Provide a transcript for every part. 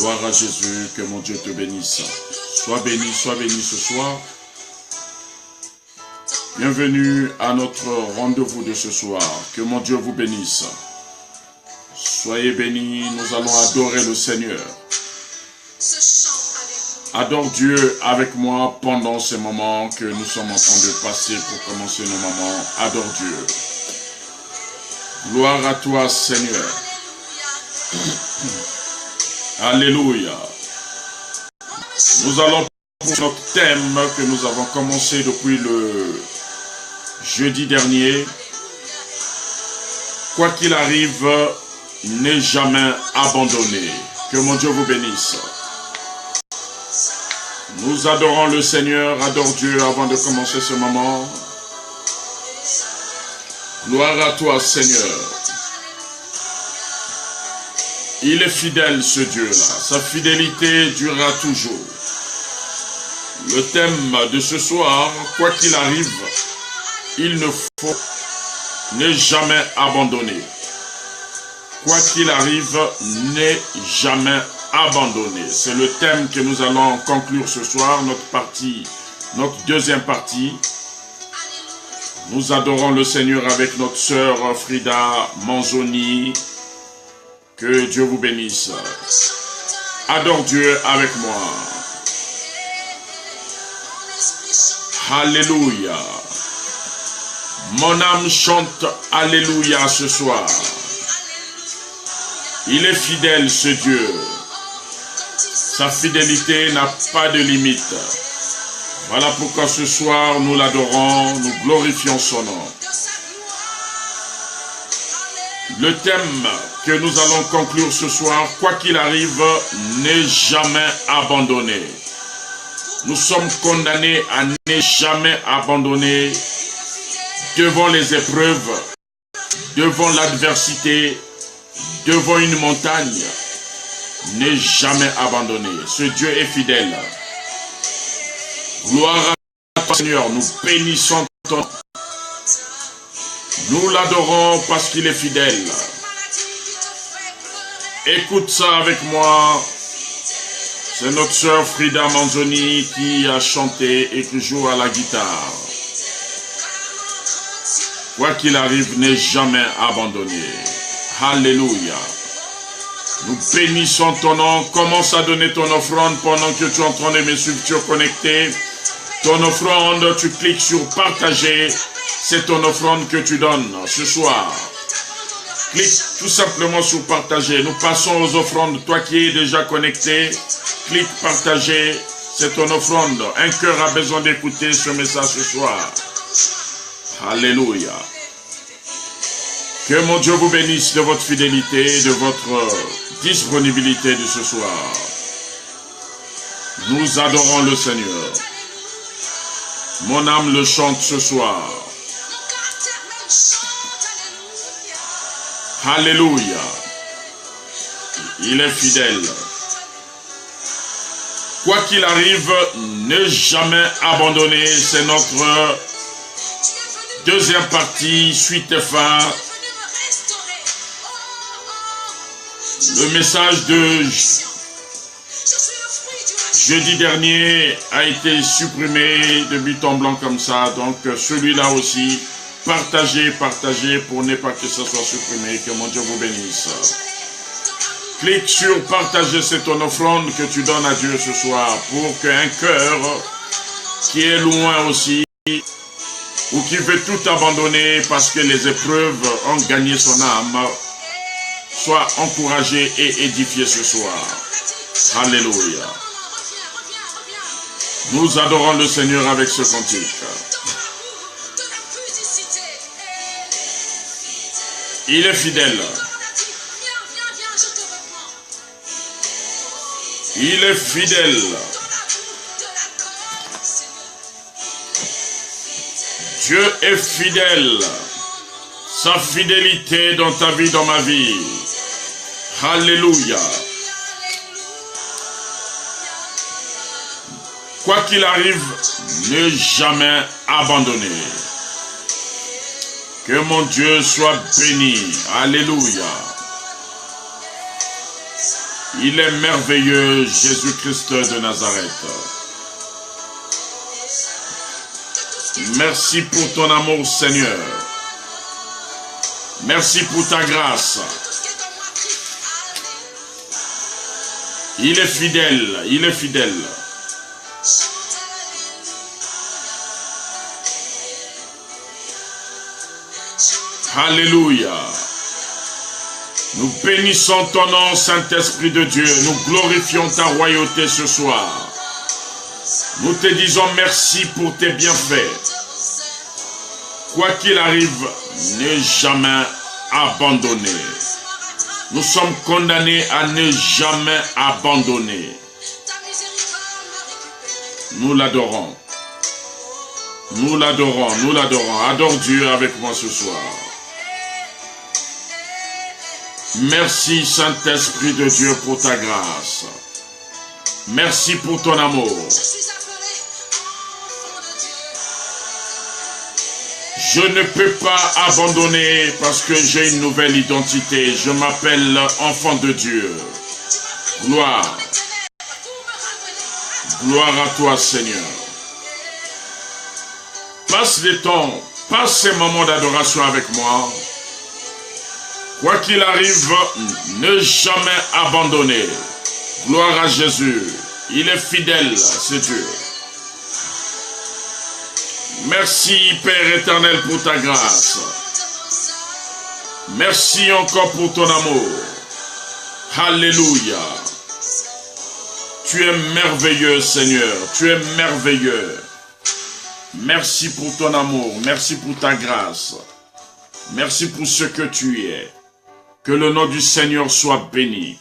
Gloire à Jésus, que mon Dieu te bénisse. Sois béni ce soir. Bienvenue à notre rendez-vous de ce soir. Que mon Dieu vous bénisse. Soyez bénis, nous allons adorer le Seigneur. Adore Dieu avec moi pendant ces moments que nous sommes en train de passer pour commencer nos moments. Adore Dieu. Gloire à toi, Seigneur. Alléluia. Nous allons pour notre thème que nous avons commencé depuis le jeudi dernier. Quoi qu'il arrive, n'est jamais abandonné. Que mon Dieu vous bénisse. Nous adorons le Seigneur, adore Dieu avant de commencer ce moment. Gloire à toi, Seigneur. Il est fidèle, ce Dieu-là. Sa fidélité durera toujours. Le thème de ce soir, quoi qu'il arrive, il ne faut ne jamais abandonner. Quoi qu'il arrive, n'est jamais abandonné. C'est le thème que nous allons conclure ce soir, notre deuxième partie. Nous adorons le Seigneur avec notre sœur Frida Manzoni. Que Dieu vous bénisse. Adore Dieu avec moi. Alléluia. Mon âme chante Alléluia ce soir. Il est fidèle, ce Dieu. Sa fidélité n'a pas de limite. Voilà pourquoi ce soir nous l'adorons, nous glorifions son nom. Le thème que nous allons conclure ce soir, quoi qu'il arrive, n'est jamais abandonné. Nous sommes condamnés à ne jamais abandonner devant les épreuves, devant l'adversité, devant une montagne. N'est jamais abandonné. Ce Dieu est fidèle. Gloire à toi, Seigneur. Nous bénissons ton nom. Nous l'adorons parce qu'il est fidèle. Écoute ça avec moi. C'est notre sœur Frida Manzoni qui a chanté et qui joue à la guitare. Quoi qu'il arrive, n'est jamais abandonné. Alléluia. Nous bénissons ton nom. Commence à donner ton offrande pendant que tu es en train de me suivre, tu es connecté. Ton offrande, tu cliques sur partager. C'est ton offrande que tu donnes ce soir. Clique tout simplement sur partager. Nous passons aux offrandes. Toi qui es déjà connecté, clique partager. C'est ton offrande. Un cœur a besoin d'écouter ce message ce soir. Alléluia. Que mon Dieu vous bénisse de votre fidélité, de votre disponibilité de ce soir. Nous adorons le Seigneur. Mon âme le chante ce soir. Alléluia. Il est fidèle. Quoi qu'il arrive, ne jamais abandonner. C'est notre deuxième partie, suite et fin. Le message de jeudi dernier a été supprimé de but en blanc comme ça. Donc celui-là aussi, partagez pour ne pas que ça soit supprimé. Que mon Dieu vous bénisse. Clique sur partager, c'est ton offrande que tu donnes à Dieu ce soir. Pour qu'un cœur qui est loin aussi, ou qui veut tout abandonner parce que les épreuves ont gagné son âme, soit encouragé et édifié ce soir. Alléluia. Nous adorons le Seigneur avec ce cantique. Il est fidèle. Il est fidèle. Dieu est fidèle. Sa fidélité dans ta vie, dans ma vie. Alléluia. Quoi qu'il arrive, ne jamais abandonner. Que mon Dieu soit béni. Alléluia. Il est merveilleux, Jésus-Christ de Nazareth. Merci pour ton amour, Seigneur. Merci pour ta grâce. Il est fidèle, il est fidèle. Alléluia. Nous bénissons ton nom, Saint-Esprit de Dieu. Nous glorifions ta royauté ce soir. Nous te disons merci pour tes bienfaits. Quoi qu'il arrive, ne jamais abandonner. Nous sommes condamnés à ne jamais abandonner. Nous l'adorons. Nous l'adorons, nous l'adorons. Adore Dieu avec moi ce soir. Merci Saint-Esprit de Dieu pour ta grâce. Merci pour ton amour. Je ne peux pas abandonner parce que j'ai une nouvelle identité. Je m'appelle enfant de Dieu. Gloire. Gloire à toi, Seigneur. Passe les temps, passe ces moments d'adoration avec moi. Quoi qu'il arrive, ne jamais abandonner. Gloire à Jésus. Il est fidèle, c'est Dieu. Merci, Père éternel, pour ta grâce. Merci encore pour ton amour. Alléluia. Tu es merveilleux, Seigneur. Tu es merveilleux. Merci pour ton amour. Merci pour ta grâce. Merci pour ce que tu es. Que le nom du Seigneur soit béni.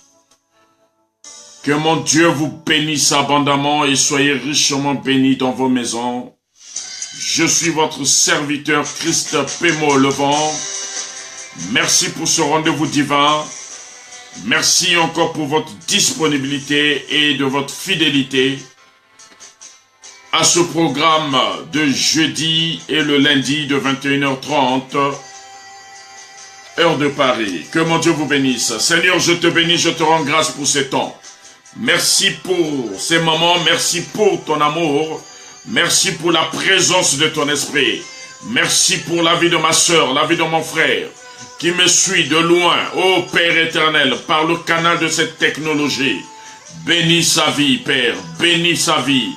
Que mon Dieu vous bénisse abondamment et soyez richement bénis dans vos maisons. Je suis votre serviteur Christ Pémo Levant. Merci pour ce rendez-vous divin. Merci encore pour votre disponibilité et de votre fidélité à ce programme de jeudi et le lundi de 21h30, heure de Paris. Que mon Dieu vous bénisse. Seigneur, je te bénis, je te rends grâce pour ces temps. Merci pour ces moments, merci pour ton amour. Merci pour la présence de ton esprit. Merci pour la vie de ma soeur, la vie de mon frère, qui me suit de loin, ô Père éternel, par le canal de cette technologie. Bénis sa vie, Père, bénis sa vie.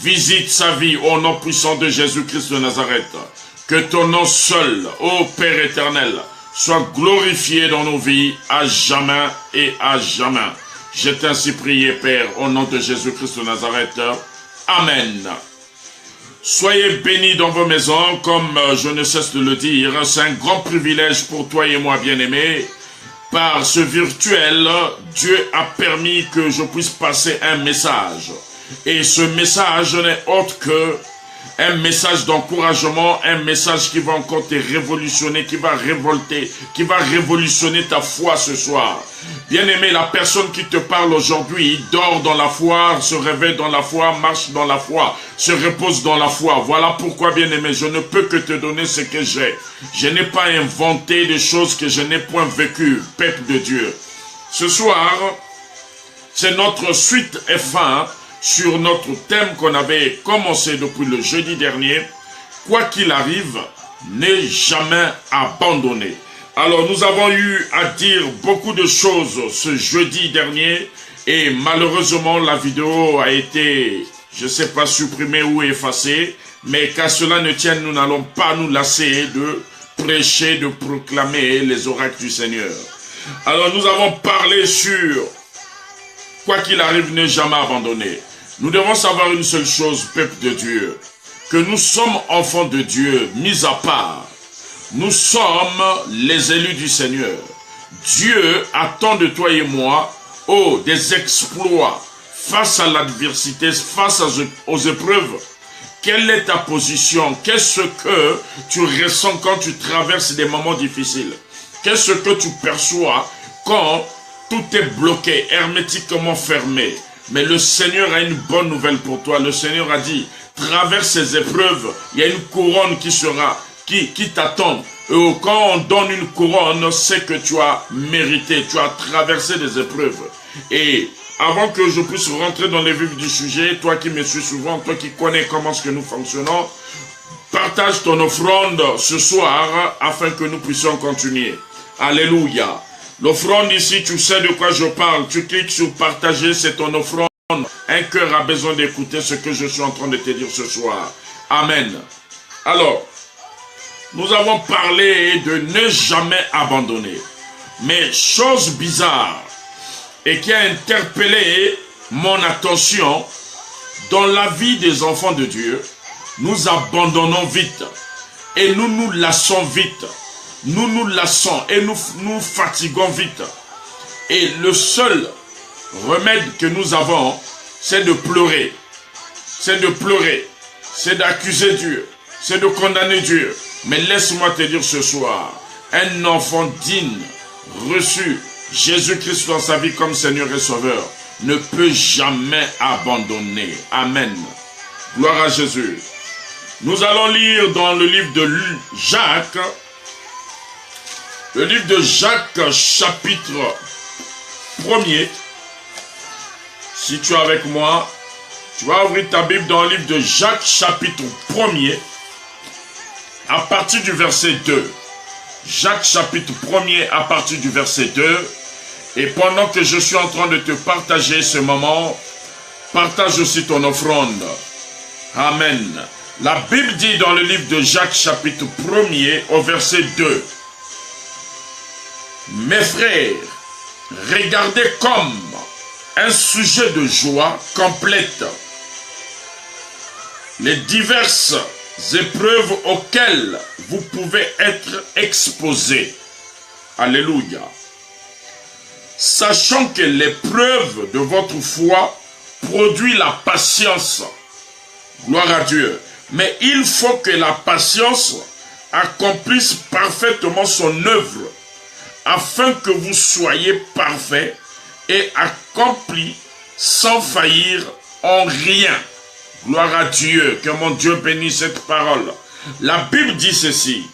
Visite sa vie au nom puissant de Jésus-Christ de Nazareth. Que ton nom seul, ô Père éternel, soit glorifié dans nos vies à jamais et à jamais. Je t'ai ainsi prié, Père, au nom de Jésus-Christ de Nazareth. Amen. Soyez bénis dans vos maisons, comme je ne cesse de le dire. C'est un grand privilège pour toi et moi, bien-aimés. Par ce virtuel, Dieu a permis que je puisse passer un message. Et ce message n'est autre que un message d'encouragement, un message qui va encore te révolutionner, qui va révolter, qui va révolutionner ta foi ce soir. Bien-aimé, la personne qui te parle aujourd'hui dort dans la foi, se réveille dans la foi, marche dans la foi, se repose dans la foi. Voilà pourquoi, bien-aimé, je ne peux que te donner ce que j'ai. Je n'ai pas inventé des choses que je n'ai point vécues, peuple de Dieu. Ce soir, c'est notre suite et fin sur notre thème qu'on avait commencé depuis le jeudi dernier. Quoi qu'il arrive, ne jamais abandonner. Alors nous avons eu à dire beaucoup de choses ce jeudi dernier et malheureusement la vidéo a été, je ne sais pas, supprimée ou effacée, mais qu'à cela ne tienne, nous n'allons pas nous lasser de prêcher, de proclamer les oracles du Seigneur. Alors nous avons parlé sur quoi qu'il arrive, ne jamais abandonner. Nous devons savoir une seule chose, peuple de Dieu, que nous sommes enfants de Dieu, mis à part. Nous sommes les élus du Seigneur. Dieu attend de toi et moi, des exploits face à l'adversité, face aux épreuves. Quelle est ta position? Qu'est-ce que tu ressens quand tu traverses des moments difficiles? Qu'est-ce que tu perçois quand tout est bloqué, hermétiquement fermé? Mais le Seigneur a une bonne nouvelle pour toi. Le Seigneur a dit, traverse ces épreuves, il y a une couronne qui sera qui t'attendent. Et quand on donne une couronne, c'est que tu as mérité, tu as traversé des épreuves. Et avant que je puisse rentrer dans les vifs du sujet, toi qui me suis souvent, toi qui connais comment est-ce que nous fonctionnons, partage ton offrande ce soir afin que nous puissions continuer. Alléluia. L'offrande ici, tu sais de quoi je parle. Tu cliques sur partager, c'est ton offrande. Un cœur a besoin d'écouter ce que je suis en train de te dire ce soir. Amen. Alors, nous avons parlé de ne jamais abandonner. Mais chose bizarre et qui a interpellé mon attention, dans la vie des enfants de Dieu, nous abandonnons vite et nous nous lassons vite. Nous nous lassons et nous fatiguons vite. Et le seul remède que nous avons, c'est de pleurer. C'est de pleurer. C'est d'accuser Dieu. C'est de condamner Dieu. Mais laisse-moi te dire ce soir, un enfant digne, reçu Jésus-Christ dans sa vie comme Seigneur et Sauveur, ne peut jamais abandonner. Amen. Gloire à Jésus. Nous allons lire dans le livre de Jacques, le livre de Jacques, chapitre 1er. Si tu es avec moi, tu vas ouvrir ta Bible dans le livre de Jacques, chapitre 1er, à partir du verset 2. Jacques, chapitre 1er, à partir du verset 2. Et pendant que je suis en train de te partager ce moment, partage aussi ton offrande. Amen. La Bible dit dans le livre de Jacques, chapitre 1er, au verset 2. Mes frères, regardez comme un sujet de joie complète les diverses épreuves auxquelles vous pouvez être exposés. Alléluia. Sachant que l'épreuve de votre foi produit la patience. Gloire à Dieu. Mais il faut que la patience accomplisse parfaitement son œuvre, afin que vous soyez parfaits et accomplis sans faillir en rien. Gloire à Dieu, que mon Dieu bénisse cette parole. La Bible dit ceci.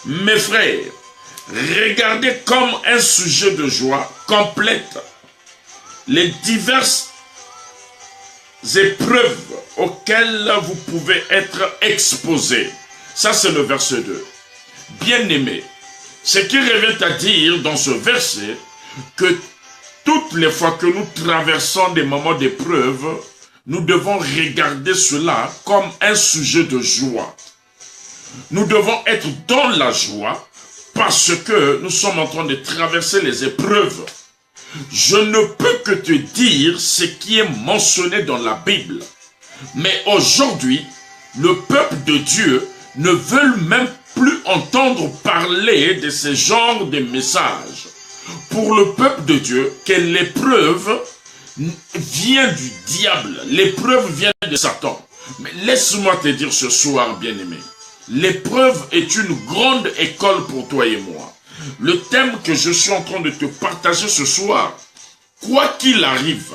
Mes frères, regardez comme un sujet de joie complète les diverses épreuves auxquelles vous pouvez être exposés. Ça, c'est le verset 2. Bien-aimés, ce qui revient à dire dans ce verset, que toutes les fois que nous traversons des moments d'épreuve, nous devons regarder cela comme un sujet de joie. Nous devons être dans la joie parce que nous sommes en train de traverser les épreuves. Je ne peux que te dire ce qui est mentionné dans la Bible. Mais aujourd'hui, le peuple de Dieu ne veut même plus entendre parler de ce genre de messages. Pour le peuple de Dieu, que l'épreuve vient du diable, l'épreuve vient de Satan. Mais laisse-moi te dire ce soir, bien-aimé, l'épreuve est une grande école pour toi et moi. Le thème que je suis en train de te partager ce soir, quoi qu'il arrive,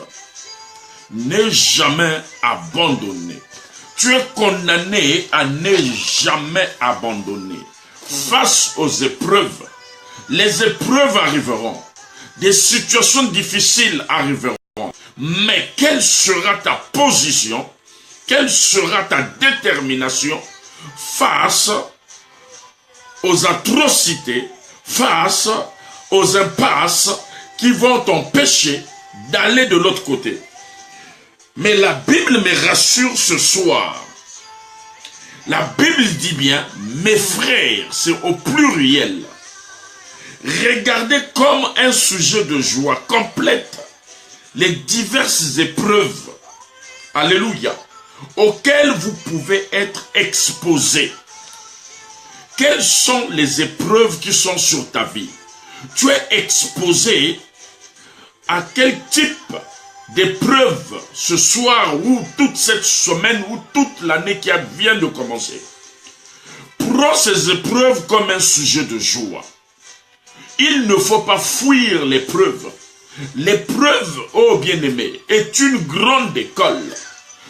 ne jamais abandonner. Tu es condamné à ne jamais abandonner. Face aux épreuves, les épreuves arriveront, des situations difficiles arriveront. Mais quelle sera ta position, quelle sera ta détermination face aux atrocités, face aux impasses qui vont t'empêcher d'aller de l'autre côté. Mais la Bible me rassure ce soir. La Bible dit bien, mes frères, c'est au pluriel. Regardez comme un sujet de joie complète les diverses épreuves, alléluia, auxquelles vous pouvez être exposés. Quelles sont les épreuves qui sont sur ta vie? Tu es exposé à quel type d'épreuve ce soir ou toute cette semaine ou toute l'année qui vient de commencer? Prends ces épreuves comme un sujet de joie. Il ne faut pas fuir l'épreuve. L'épreuve, oh bien-aimé, est une grande école.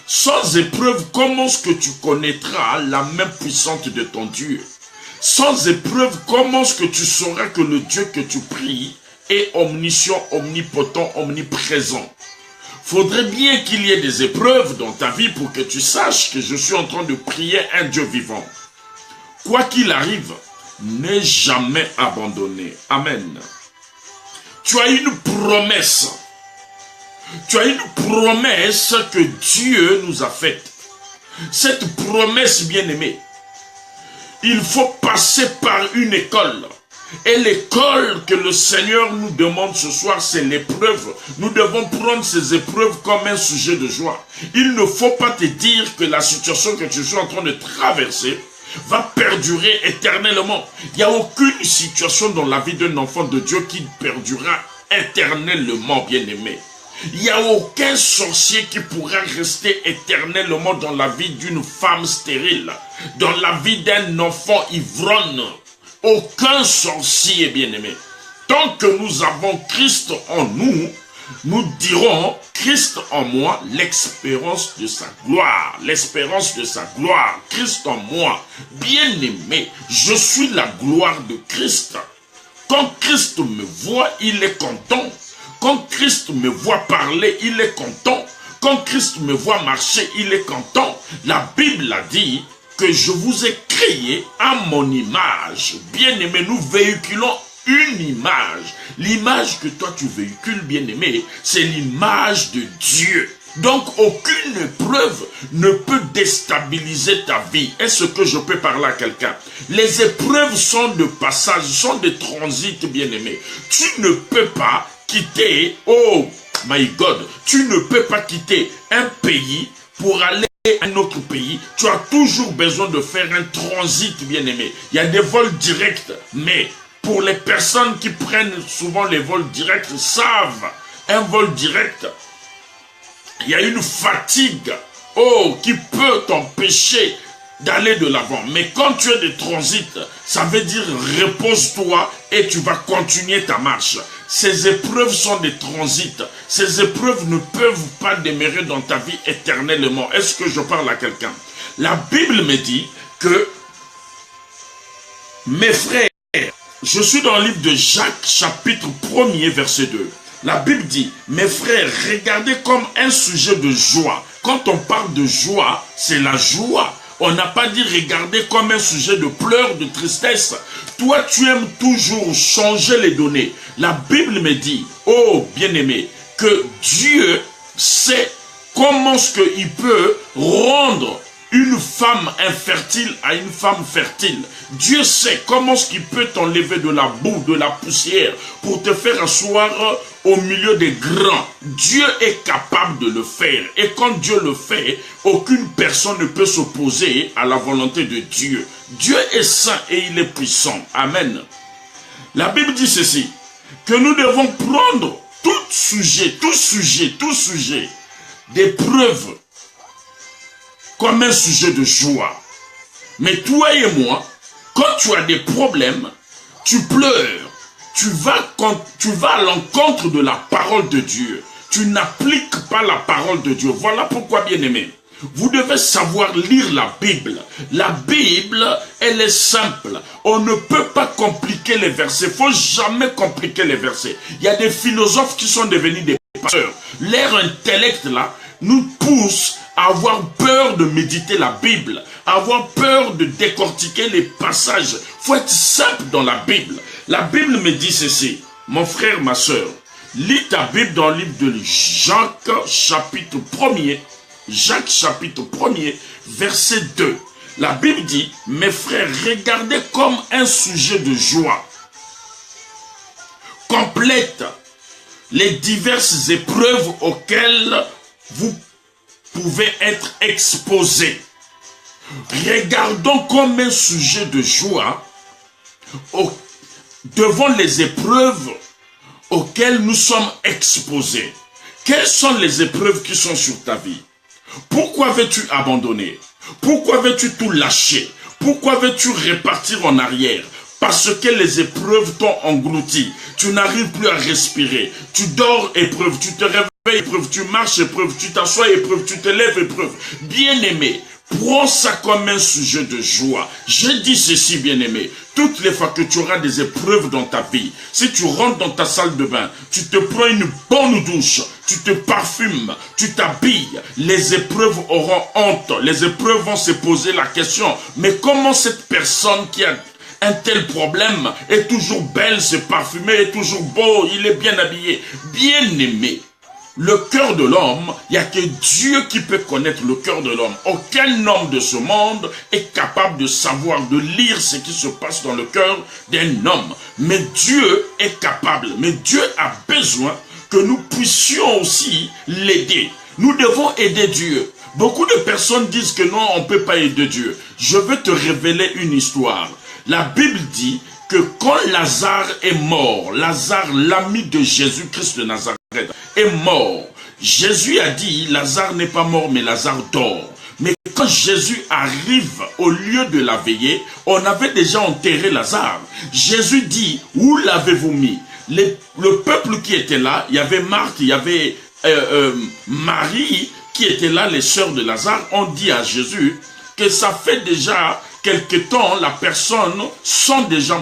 Sans épreuve, comment est-ce que tu connaîtras la main puissante de ton Dieu? Sans épreuve, comment est-ce que tu sauras que le Dieu que tu pries est omniscient, omnipotent, omniprésent? Faudrait bien qu'il y ait des épreuves dans ta vie pour que tu saches que je suis en train de prier un Dieu vivant. Quoi qu'il arrive, n'aie jamais abandonné. Amen. Tu as une promesse. Tu as une promesse que Dieu nous a faite. Cette promesse, bien-aimée, il faut passer par une école. Et l'école que le Seigneur nous demande ce soir, c'est l'épreuve. Nous devons prendre ces épreuves comme un sujet de joie. Il ne faut pas te dire que la situation que tu es en train de traverser va perdurer éternellement. Il n'y a aucune situation dans la vie d'un enfant de Dieu qui perdurera éternellement, bien-aimé. Il n'y a aucun sorcier qui pourra rester éternellement dans la vie d'une femme stérile, dans la vie d'un enfant ivrogne. Aucun sorcier, bien-aimé. Tant que nous avons Christ en nous, nous dirons Christ en moi, l'espérance de sa gloire. L'espérance de sa gloire. Christ en moi. Bien-aimé, je suis la gloire de Christ. Quand Christ me voit, il est content. Quand Christ me voit parler, il est content. Quand Christ me voit marcher, il est content. La Bible a dit que je vous ai créé à mon image. Bien-aimé, nous véhiculons une image. L'image que toi tu véhicules, bien-aimé, c'est l'image de Dieu. Donc, aucune épreuve ne peut déstabiliser ta vie. Est-ce que je peux parler à quelqu'un? Les épreuves sont de passage, sont de transit, bien-aimé. Tu ne peux pas quitter, oh my God, tu ne peux pas quitter un pays pour aller à un autre pays. Tu as toujours besoin de faire un transit, bien-aimé. Il y a des vols directs, mais pour les personnes qui prennent souvent les vols directs, savent, un vol direct, il y a une fatigue, oh, qui peut t'empêcher d'aller de l'avant. Mais quand tu es de transit, ça veut dire repose-toi et tu vas continuer ta marche. Ces épreuves sont des transits. Ces épreuves ne peuvent pas demeurer dans ta vie éternellement. Est-ce que je parle à quelqu'un? La Bible me dit que, mes frères, je suis dans le livre de Jacques, chapitre 1er, verset 2. La Bible dit, mes frères, regardez comme un sujet de joie. Quand on parle de joie, c'est la joie. On n'a pas dit regarder comme un sujet de pleurs, de tristesse. Toi, tu aimes toujours changer les données. La Bible me dit, oh bien-aimé, que Dieu sait comment est-ce qu'il peut rendre une femme infertile à une femme fertile. Dieu sait comment est-ce qu'il peut t'enlever de la boue, de la poussière, pour te faire asseoir au milieu des grands. Dieu est capable de le faire. Et quand Dieu le fait, aucune personne ne peut s'opposer à la volonté de Dieu. Dieu est saint et il est puissant. Amen. La Bible dit ceci, que nous devons prendre tout sujet d'épreuve comme un sujet de joie. Mais toi et moi, quand tu as des problèmes, tu pleures, tu vas à l'encontre de la parole de Dieu. Tu n'appliques pas la parole de Dieu. Voilà pourquoi, bien-aimé, vous devez savoir lire la Bible. La Bible, elle est simple. On ne peut pas compliquer les versets. Il ne faut jamais compliquer les versets. Il y a des philosophes qui sont devenus des pasteurs. Leur intellect, là, nous pousse à avoir peur de méditer la Bible, à avoir peur de décortiquer les passages. Il faut être simple dans la Bible. La Bible me dit ceci, mon frère, ma soeur, lis ta Bible dans le livre de Jacques, chapitre 1er, Jacques, chapitre 1er, verset 2. La Bible dit, mes frères, regardez comme un sujet de joie. Complète les diverses épreuves auxquelles vous pouvez être exposés. Regardons comme un sujet de joie devant les épreuves auxquelles nous sommes exposés. Quelles sont les épreuves qui sont sur ta vie? Pourquoi veux-tu abandonner? Pourquoi veux-tu tout lâcher? Pourquoi veux-tu repartir en arrière? Parce que les épreuves t'ont englouti. Tu n'arrives plus à respirer. Tu dors épreuve, tu te réveilles épreuve, tu marches épreuve, tu t'assois épreuve, tu te lèves épreuve. Bien-aimé, Prends ça comme un sujet de joie. J'ai dit ceci, bien-aimé. Toutes les fois que tu auras des épreuves dans ta vie, si tu rentres dans ta salle de bain, tu te prends une bonne douche, tu te parfumes, tu t'habilles, les épreuves auront honte. Les épreuves vont se poser la question, mais comment cette personne qui a un tel problème est toujours belle, se parfumer, est toujours beau, il est bien habillé, bien-aimé? Le cœur de l'homme, il n'y a que Dieu qui peut connaître le cœur de l'homme. Aucun homme de ce monde est capable de savoir, de lire ce qui se passe dans le cœur d'un homme. Mais Dieu est capable. Mais Dieu a besoin que nous puissions aussi l'aider. Nous devons aider Dieu. Beaucoup de personnes disent que non, on ne peut pas aider Dieu. Je veux te révéler une histoire. La Bible dit que quand Lazare est mort, Lazare, l'ami de Jésus-Christ de Nazareth, est mort. Jésus a dit, Lazare n'est pas mort, mais Lazare dort. Mais quand Jésus arrive au lieu de la veillée, on avait déjà enterré Lazare. Jésus dit, où l'avez-vous mis? Le peuple qui était là, il y avait Marthe, il y avait Marie qui étaient là, les sœurs de Lazare, ont dit à Jésus que ça fait déjà quelque temps, la personne sent déjà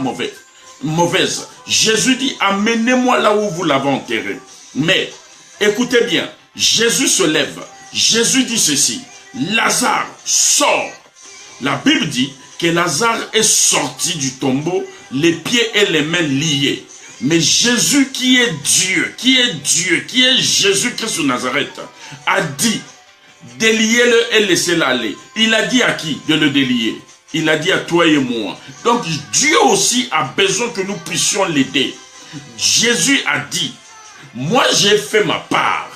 mauvaise. Jésus dit, amenez-moi là où vous l'avez enterré. Mais, écoutez bien, Jésus se lève. Jésus dit ceci, Lazare sort. La Bible dit que Lazare est sorti du tombeau, les pieds et les mains liés. Mais Jésus qui est Dieu, qui est Jésus-Christ de Nazareth, a dit, déliez-le et laissez-le aller. Il a dit à qui de le délier? Il a dit à toi et moi. Donc Dieu aussi a besoin que nous puissions l'aider. Jésus a dit, moi j'ai fait ma part.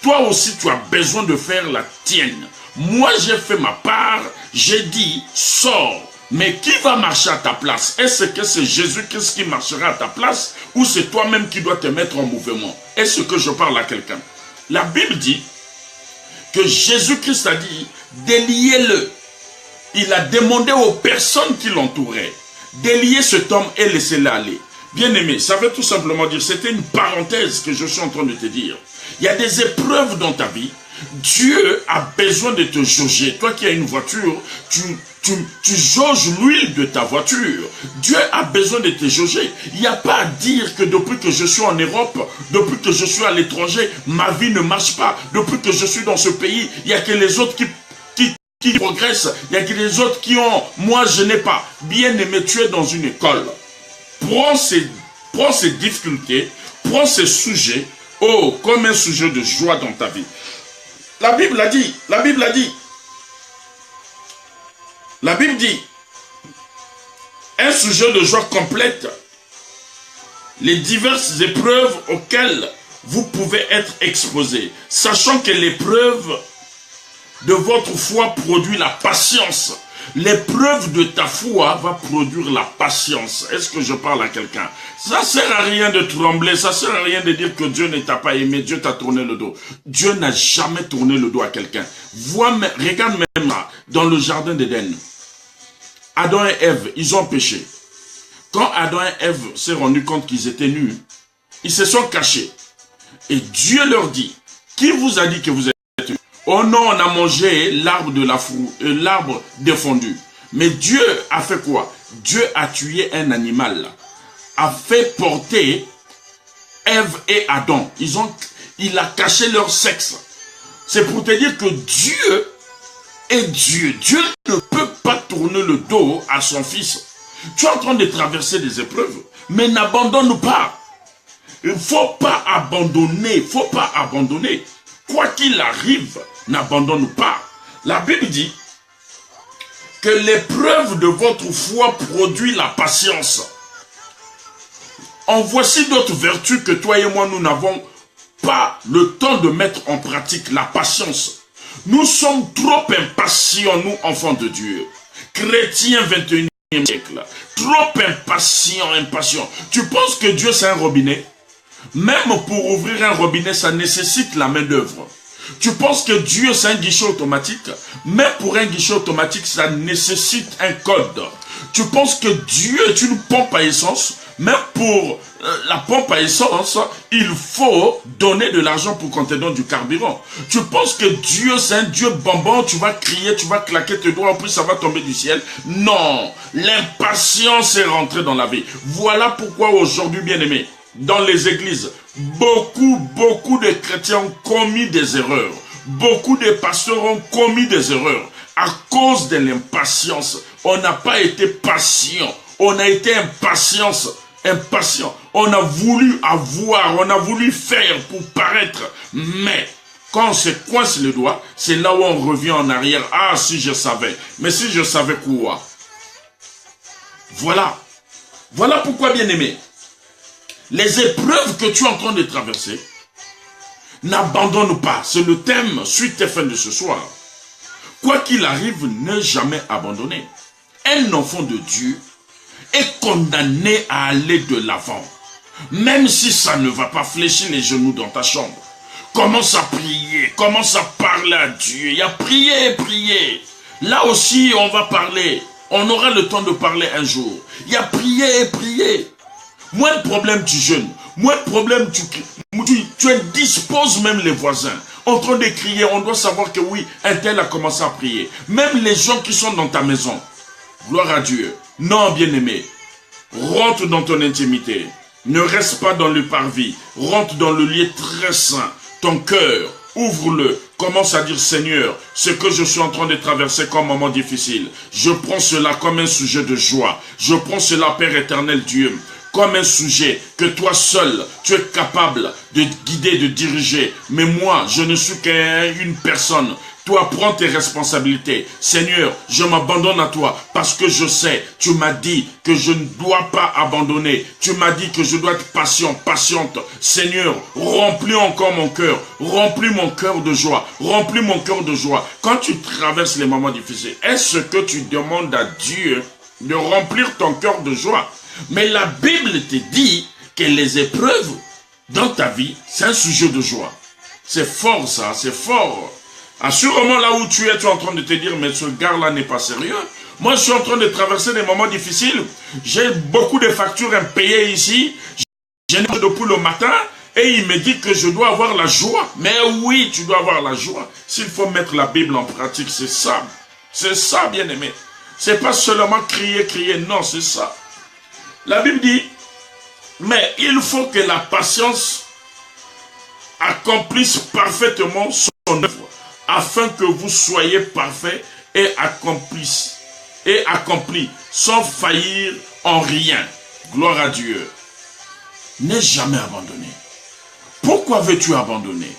Toi aussi tu as besoin de faire la tienne. Moi j'ai fait ma part. J'ai dit, sors. Mais qui va marcher à ta place? Est-ce que c'est Jésus-Christ qui marchera à ta place? Ou c'est toi-même qui dois te mettre en mouvement? Est-ce que je parle à quelqu'un? La Bible dit que Jésus-Christ a dit, déliez-le. Il a demandé aux personnes qui l'entouraient, délier cet homme et laissez-le aller. Bien-aimé, ça veut tout simplement dire, c'était une parenthèse que je suis en train de te dire. Il y a des épreuves dans ta vie. Dieu a besoin de te jauger. Toi qui as une voiture, tu jauges l'huile de ta voiture. Dieu a besoin de te jauger. Il n'y a pas à dire que depuis que je suis en Europe, depuis que je suis à l'étranger, ma vie ne marche pas. Depuis que je suis dans ce pays, il n'y a que les autres qui progressent. Il y a que les autres qui ont. Moi, je n'ai pas. Bien aimé, tu es dans une école. Prends ces difficultés, prends ces sujets, comme un sujet de joie dans ta vie. La Bible a dit, la Bible dit, un sujet de joie complète les diverses épreuves auxquelles vous pouvez être exposés, sachant que l'épreuve de votre foi produit la patience. L'épreuve de ta foi va produire la patience. Est-ce que je parle à quelqu'un? Ça ne sert à rien de trembler, ça ne sert à rien de dire que Dieu ne t'a pas aimé, Dieu t'a tourné le dos. Dieu n'a jamais tourné le dos à quelqu'un. Regarde même là, dans le jardin d'Éden. Adam et Ève, ils ont péché. Quand Adam et Ève s'est rendu compte qu'ils étaient nus, ils se sont cachés. Et Dieu leur dit, qui vous a dit que vous êtes nus? Oh non, on a mangé l'arbre de l'arbre défendu. Mais Dieu a fait quoi? Dieu a tué un animal, a fait porter Ève et Adam. Il a caché leur sexe. C'est pour te dire que Dieu est Dieu. Dieu ne peut pas tourner le dos à son fils. Tu es en train de traverser des épreuves, mais n'abandonne pas. Il ne faut pas abandonner, il ne faut pas abandonner. Quoi qu'il arrive, n'abandonne pas. La Bible dit que l'épreuve de votre foi produit la patience. En voici d'autres vertus que toi et moi, nous n'avons pas le temps de mettre en pratique, la patience. Nous sommes trop impatients, nous, enfants de Dieu. Chrétiens 21e siècle. Trop impatients. Tu penses que Dieu, c'est un robinet? Même pour ouvrir un robinet, ça nécessite la main d'œuvre. Tu penses que Dieu, c'est un guichet automatique? Même pour un guichet automatique, ça nécessite un code. Tu penses que Dieu est une pompe à essence? Même pour la pompe à essence, il faut donner de l'argent pour qu'on te donne du carburant. Tu penses que Dieu, c'est un Dieu bonbon, tu vas crier, tu vas claquer tes doigts, en plus ça va tomber du ciel. Non, l'impatience est rentrée dans la vie. Voilà pourquoi aujourd'hui, bien-aimés, dans les églises, beaucoup de chrétiens ont commis des erreurs. Beaucoup de pasteurs ont commis des erreurs. À cause de l'impatience, on n'a pas été patient. On a été impatient. On a voulu avoir, on a voulu faire pour paraître. Mais quand on se coince le doigt, c'est là où on revient en arrière. Ah, si je savais. Mais si je savais quoi? Voilà. Voilà pourquoi, bien-aimé, les épreuves que tu es en train de traverser, n'abandonne pas. C'est le thème suite et fin de ce soir. Quoi qu'il arrive, ne jamais abandonner. Un enfant de Dieu est condamné à aller de l'avant. Même si ça ne va pas, fléchir les genoux dans ta chambre. Commence à prier, commence à parler à Dieu. Il y a prier et prier. Là aussi, on va parler. On aura le temps de parler un jour. Il y a prier et prier. Moins de problème, tu jeûnes. Moins de problème, tu indisposes même les voisins. En train de crier, on doit savoir que oui, un tel a commencé à prier. Même les gens qui sont dans ta maison. Gloire à Dieu. Non, bien-aimé. Rentre dans ton intimité. Ne reste pas dans le parvis. Rentre dans le lieu très saint. Ton cœur, ouvre-le. Commence à dire, Seigneur, ce que je suis en train de traverser comme moment difficile, je prends cela comme un sujet de joie. Je prends cela, Père éternel Dieu, comme un sujet que toi seul, tu es capable de guider, de diriger. Mais moi, je ne suis qu'une personne. Toi, prends tes responsabilités. Seigneur, je m'abandonne à toi parce que je sais, tu m'as dit que je ne dois pas abandonner. Tu m'as dit que je dois être patient, patiente. Seigneur, remplis encore mon cœur. Remplis mon cœur de joie. Remplis mon cœur de joie. Quand tu traverses les moments difficiles, est-ce que tu demandes à Dieu de remplir ton cœur de joie? Mais la Bible te dit que les épreuves dans ta vie, c'est un sujet de joie. C'est fort ça, c'est fort. Assurément là où tu es en train de te dire, mais ce gars-là n'est pas sérieux. Moi, je suis en train de traverser des moments difficiles. J'ai beaucoup de factures impayées ici. J'ai depuis le matin et il me dit que je dois avoir la joie. Mais oui, tu dois avoir la joie. S'il faut mettre la Bible en pratique, c'est ça. C'est ça, bien-aimé. C'est pas seulement crier, crier. Non, c'est ça. La Bible dit, mais il faut que la patience accomplisse parfaitement son œuvre, afin que vous soyez parfaits et accomplis sans faillir en rien. Gloire à Dieu. N'aie jamais abandonné. Pourquoi veux-tu abandonner?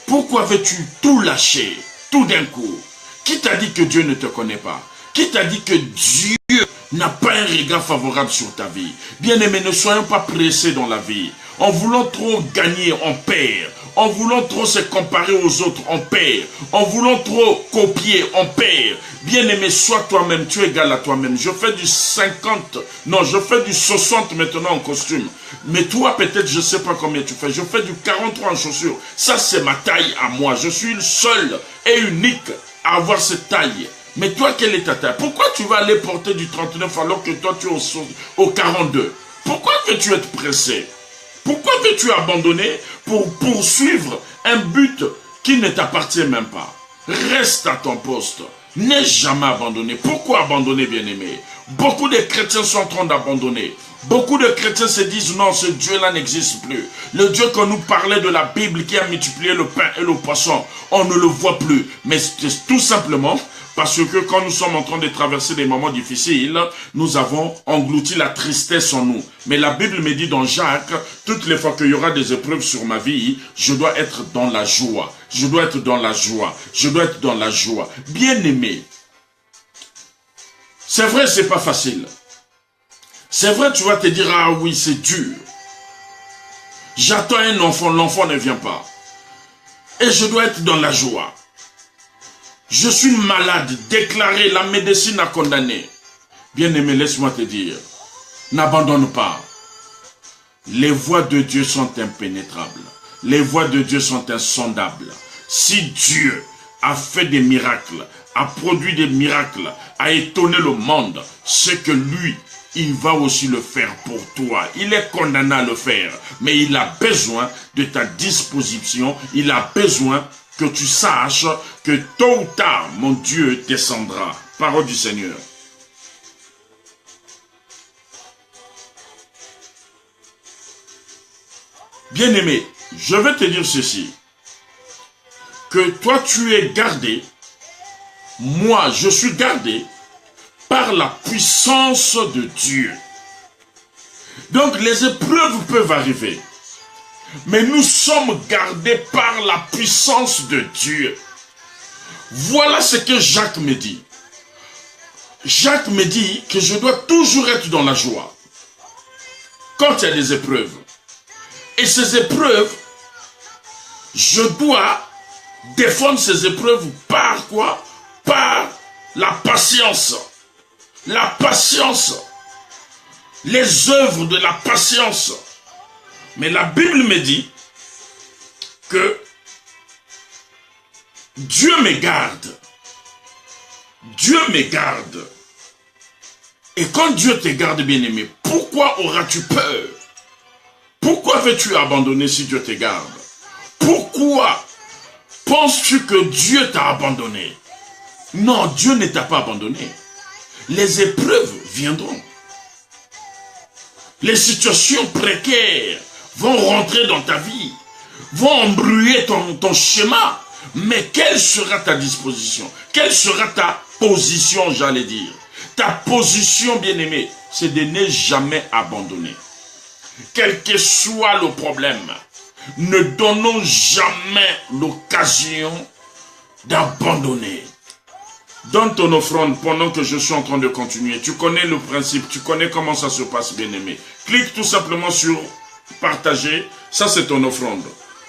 Pourquoi veux-tu tout lâcher, tout d'un coup? Qui t'a dit que Dieu ne te connaît pas? Qui t'a dit que Dieu n'a pas un regard favorable sur ta vie? Bien-aimés, ne soyons pas pressés dans la vie. En voulant trop gagner, on perd. En voulant trop se comparer aux autres, on perd. En voulant trop copier, on perd. Bien-aimé, sois toi-même, tu es égal à toi-même. Je fais du 50, non, je fais du 60 maintenant en costume. Mais toi, peut-être, je ne sais pas combien tu fais. Je fais du 43 en chaussures. Ça, c'est ma taille à moi. Je suis le seul et unique à avoir cette taille. Mais toi, quelle est ta taille? Pourquoi tu vas aller porter du 39 alors que toi, tu es au 42? Pourquoi veux-tu être pressé? Pourquoi veux-tu abandonner pour poursuivre un but qui ne t'appartient même pas? Reste à ton poste. N'aie jamais abandonné. Pourquoi abandonner, bien-aimé? Beaucoup de chrétiens sont en train d'abandonner. Beaucoup de chrétiens se disent non, ce Dieu-là n'existe plus. Le Dieu qu'on nous parlait de la Bible qui a multiplié le pain et le poisson, on ne le voit plus. Mais c'est tout simplement parce que quand nous sommes en train de traverser des moments difficiles, nous avons englouti la tristesse en nous. Mais la Bible me dit dans Jacques, toutes les fois qu'il y aura des épreuves sur ma vie, je dois être dans la joie. Je dois être dans la joie. Je dois être dans la joie. Bien-aimé, c'est vrai, c'est pas facile. C'est vrai, tu vas te dire, ah oui, c'est dur. J'attends un enfant, l'enfant ne vient pas. Et je dois être dans la joie. Je suis malade, déclaré, la médecine a condamné. Bien-aimé, laisse-moi te dire, n'abandonne pas. Les voies de Dieu sont impénétrables. Les voies de Dieu sont insondables. Si Dieu a fait des miracles, a produit des miracles, a étonné le monde, c'est que lui, il va aussi le faire pour toi. Il est condamné à le faire, mais il a besoin de ta disposition. Il a besoin que tu saches que tôt ou tard, mon Dieu descendra. Parole du Seigneur. Bien-aimé, je vais te dire ceci. Que toi tu es gardé, moi je suis gardé par la puissance de Dieu. Donc les épreuves peuvent arriver, mais nous sommes gardés par la puissance de Dieu. Voilà ce que Jacques me dit. Jacques me dit que je dois toujours être dans la joie quand il y a des épreuves. Et ces épreuves, je dois défendre ces épreuves par quoi? Par la patience. La patience. Les œuvres de la patience. Mais la Bible me dit que Dieu me garde. Dieu me garde. Et quand Dieu te garde, bien-aimé, pourquoi auras-tu peur? Pourquoi veux-tu abandonner si Dieu te garde? Pourquoi penses-tu que Dieu t'a abandonné? Non, Dieu ne t'a pas abandonné. Les épreuves viendront. Les situations précaires vont rentrer dans ta vie, vont embrouiller ton schéma. Mais quelle sera ta disposition? Quelle sera ta position, j'allais dire? Ta position, bien-aimé, c'est de ne jamais abandonner. Quel que soit le problème, ne donnons jamais l'occasion d'abandonner. Donne ton offrande pendant que je suis en train de continuer. Tu connais le principe, tu connais comment ça se passe, bien-aimé. Clique tout simplement sur partager. Ça, c'est ton offrande.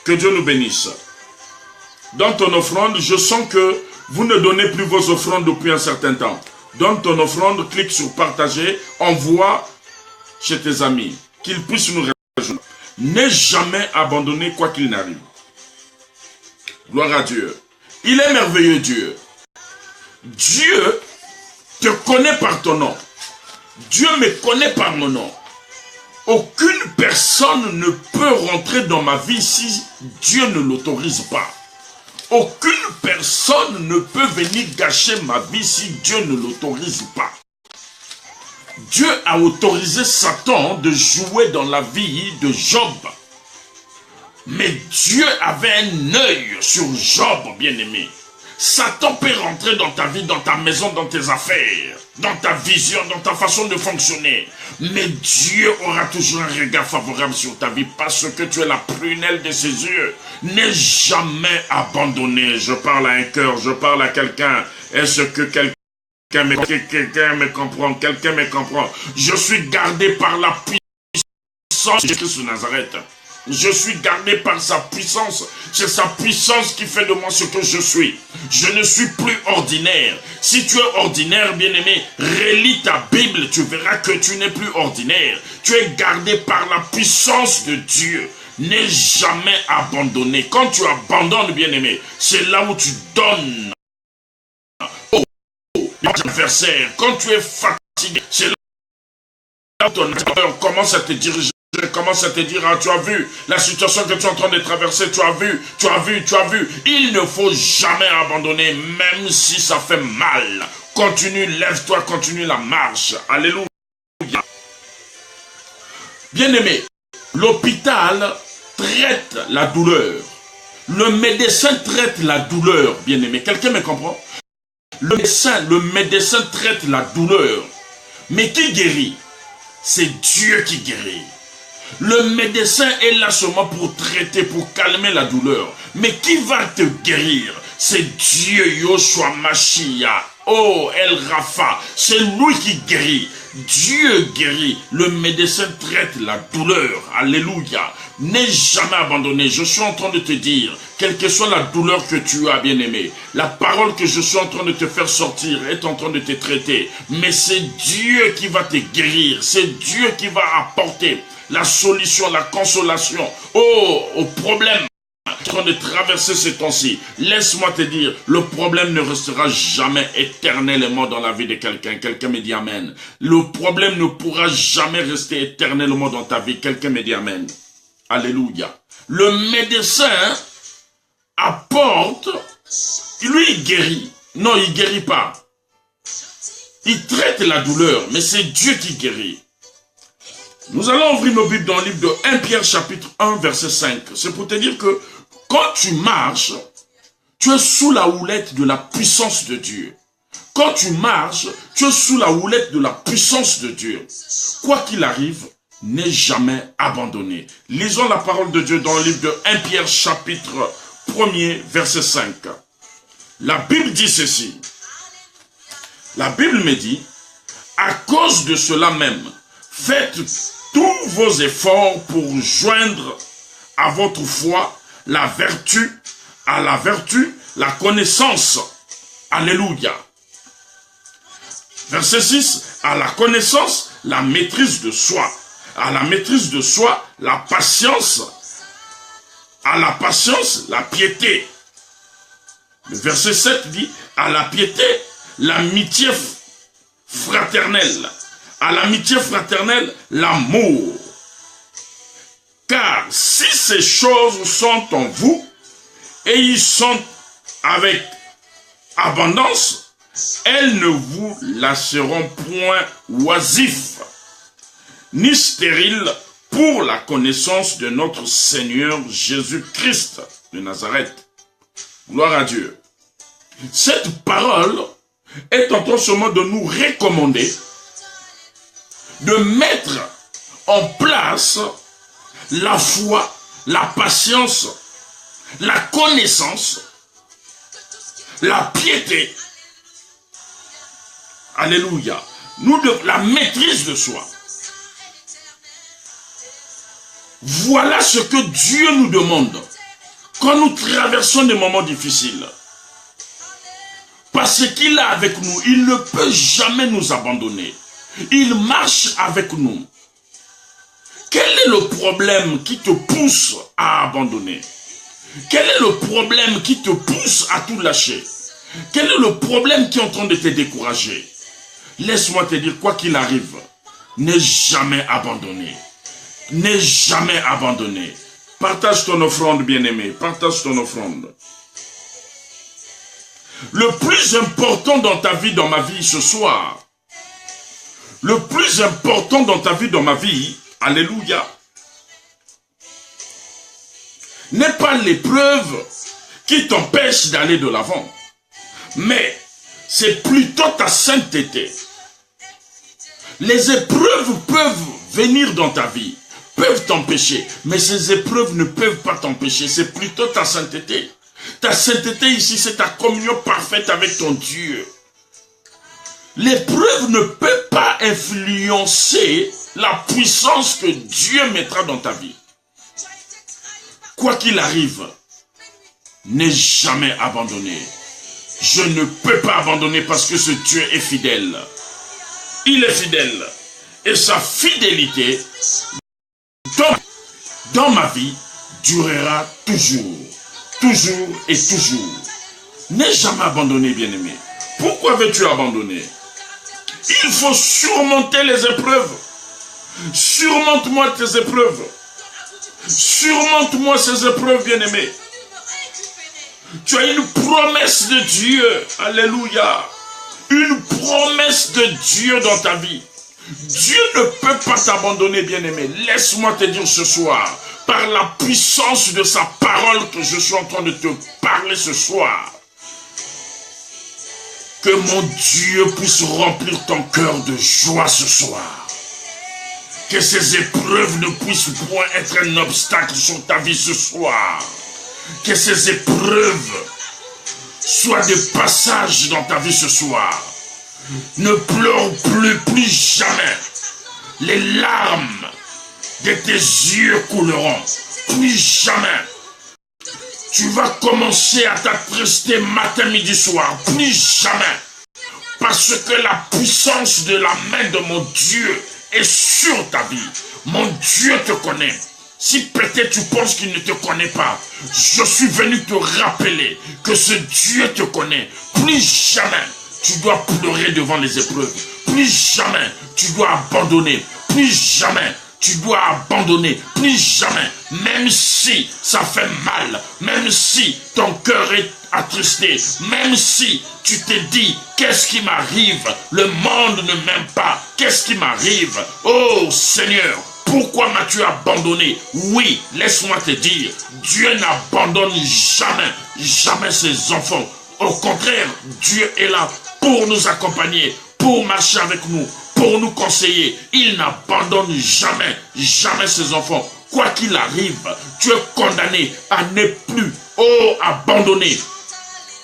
Que Dieu nous bénisse. Dans ton offrande, je sens que vous ne donnez plus vos offrandes depuis un certain temps. Donne ton offrande, clique sur partager, envoie chez tes amis, qu'ils puissent nous rejoindre. N'aie jamais abandonné quoi qu'il n'arrive. Gloire à Dieu. Il est merveilleux, Dieu. Dieu te connaît par ton nom. Dieu me connaît par mon nom. Aucune personne ne peut rentrer dans ma vie si Dieu ne l'autorise pas. Aucune personne ne peut venir gâcher ma vie si Dieu ne l'autorise pas. Dieu a autorisé Satan de jouer dans la vie de Job. Mais Dieu avait un œil sur Job, bien-aimé. Satan peut rentrer dans ta vie, dans ta maison, dans tes affaires, dans ta vision, dans ta façon de fonctionner. Mais Dieu aura toujours un regard favorable sur ta vie parce que tu es la prunelle de ses yeux. N'aie jamais abandonné. Je parle à un cœur, je parle à quelqu'un. Est-ce que quelqu'un me comprend? Quelqu'un me comprend. Je suis gardé par la puissance de Jésus de Nazareth. Je suis gardé par sa puissance. C'est sa puissance qui fait de moi ce que je suis. Je ne suis plus ordinaire. Si tu es ordinaire, bien-aimé, relis ta Bible. Tu verras que tu n'es plus ordinaire. Tu es gardé par la puissance de Dieu. N'aie jamais abandonné. Quand tu abandonnes, bien-aimé, c'est là où tu donnes au adversaire. Quand tu es fatigué, c'est là où ton adversaire commence à te diriger. Je commence à te dire, ah, tu as vu la situation que tu es en train de traverser, tu as vu. Il ne faut jamais abandonner, même si ça fait mal. Continue, lève-toi, continue la marche. Alléluia. Bien-aimé, l'hôpital traite la douleur. Le médecin traite la douleur, bien-aimé. Quelqu'un me comprend? Le médecin traite la douleur. Mais qui guérit? C'est Dieu qui guérit. Le médecin est là seulement pour traiter, pour calmer la douleur. Mais qui va te guérir? C'est Dieu, Yoshua Mashiach. Oh, El Rapha. C'est lui qui guérit. Dieu guérit. Le médecin traite la douleur. Alléluia. N'aie jamais abandonné. Je suis en train de te dire, quelle que soit la douleur que tu as, bien-aimé, la parole que je suis en train de te faire sortir est en train de te traiter. Mais c'est Dieu qui va te guérir. C'est Dieu qui va apporter la solution, la consolation au problème en train de traverser ces temps-ci, laisse-moi te dire, le problème ne restera jamais éternellement dans la vie de quelqu'un. Quelqu'un me dit amen. Le problème ne pourra jamais rester éternellement dans ta vie. Quelqu'un me dit amen. Alléluia. Le médecin apporte, lui il guérit. Non, il guérit pas. Il traite la douleur, mais c'est Dieu qui guérit. Nous allons ouvrir nos Bibles dans le livre de 1 Pierre chapitre 1 verset 5. C'est pour te dire que quand tu marches, tu es sous la houlette de la puissance de Dieu. Quand tu marches, tu es sous la houlette de la puissance de Dieu. Quoi qu'il arrive, n'aie jamais abandonné. Lisons la parole de Dieu dans le livre de 1 Pierre chapitre 1er verset 5. La Bible dit ceci. La Bible me dit, à cause de cela même, faites tous vos efforts pour joindre à votre foi la vertu, à la vertu, la connaissance. Alléluia. Verset 6, à la connaissance, la maîtrise de soi. À la maîtrise de soi, la patience. À la patience, la piété. Le verset 7 dit, à la piété, l'amitié fraternelle. À l'amitié fraternelle, l'amour. Car si ces choses sont en vous, et ils sont avec abondance, elles ne vous laisseront point oisifs, ni stériles pour la connaissance de notre Seigneur Jésus-Christ de Nazareth. Gloire à Dieu. Cette parole est en train seulement de nous recommander de mettre en place la foi, la patience, la connaissance, la piété. Alléluia. La maîtrise de soi. Voilà ce que Dieu nous demande quand nous traversons des moments difficiles. Parce qu'il est avec nous, il ne peut jamais nous abandonner. Il marche avec nous. Quel est le problème qui te pousse à abandonner? Quel est le problème qui te pousse à tout lâcher? Quel est le problème qui est en train de te décourager? Laisse-moi te dire, quoi qu'il arrive, n'aie jamais abandonné. N'aie jamais abandonné. Partage ton offrande, bien-aimé. Partage ton offrande. Le plus important dans ta vie, dans ma vie ce soir, le plus important dans ta vie, dans ma vie, alléluia, n'est pas l'épreuve qui t'empêche d'aller de l'avant, mais c'est plutôt ta sainteté. Les épreuves peuvent venir dans ta vie, peuvent t'empêcher, mais ces épreuves ne peuvent pas t'empêcher, c'est plutôt ta sainteté. Ta sainteté ici, c'est ta communion parfaite avec ton Dieu. L'épreuve ne peut pas influencer la puissance que Dieu mettra dans ta vie. Quoi qu'il arrive, n'aie jamais abandonné. Je ne peux pas abandonner parce que ce Dieu est fidèle. Il est fidèle. Et sa fidélité dans ma vie durera toujours. Toujours et toujours. N'aie jamais abandonné, bien-aimé. Pourquoi veux-tu abandonner? Il faut surmonter les épreuves. Surmonte-moi tes épreuves. Surmonte-moi ces épreuves, bien-aimé. Tu as une promesse de Dieu. Alléluia. Une promesse de Dieu dans ta vie. Dieu ne peut pas t'abandonner, bien-aimé. Laisse-moi te dire ce soir, par la puissance de sa parole que je suis en train de te parler ce soir, que mon Dieu puisse remplir ton cœur de joie ce soir. Que ces épreuves ne puissent point être un obstacle sur ta vie ce soir. Que ces épreuves soient des passages dans ta vie ce soir. Ne pleure plus jamais. Les larmes de tes yeux couleront. Plus jamais. Tu vas commencer à t'attrister matin, midi, soir. Plus jamais. Parce que la puissance de la main de mon Dieu est sur ta vie. Mon Dieu te connaît. Si peut-être tu penses qu'il ne te connaît pas, je suis venu te rappeler que ce Dieu te connaît. Plus jamais tu dois pleurer devant les épreuves. Plus jamais tu dois abandonner. Plus jamais tu dois abandonner. Plus jamais, même si ça fait mal, même si ton cœur est attristé, même si tu te dis, qu'est-ce qui m'arrive? Le monde ne m'aime pas. Qu'est-ce qui m'arrive? Oh Seigneur, pourquoi m'as-tu abandonné? Oui, laisse-moi te dire, Dieu n'abandonne jamais, jamais ses enfants. Au contraire, Dieu est là pour nous accompagner, pour marcher avec nous, pour nous conseiller. Il n'abandonne jamais, jamais ses enfants. Quoi qu'il arrive, tu es condamné à ne plus, abandonner.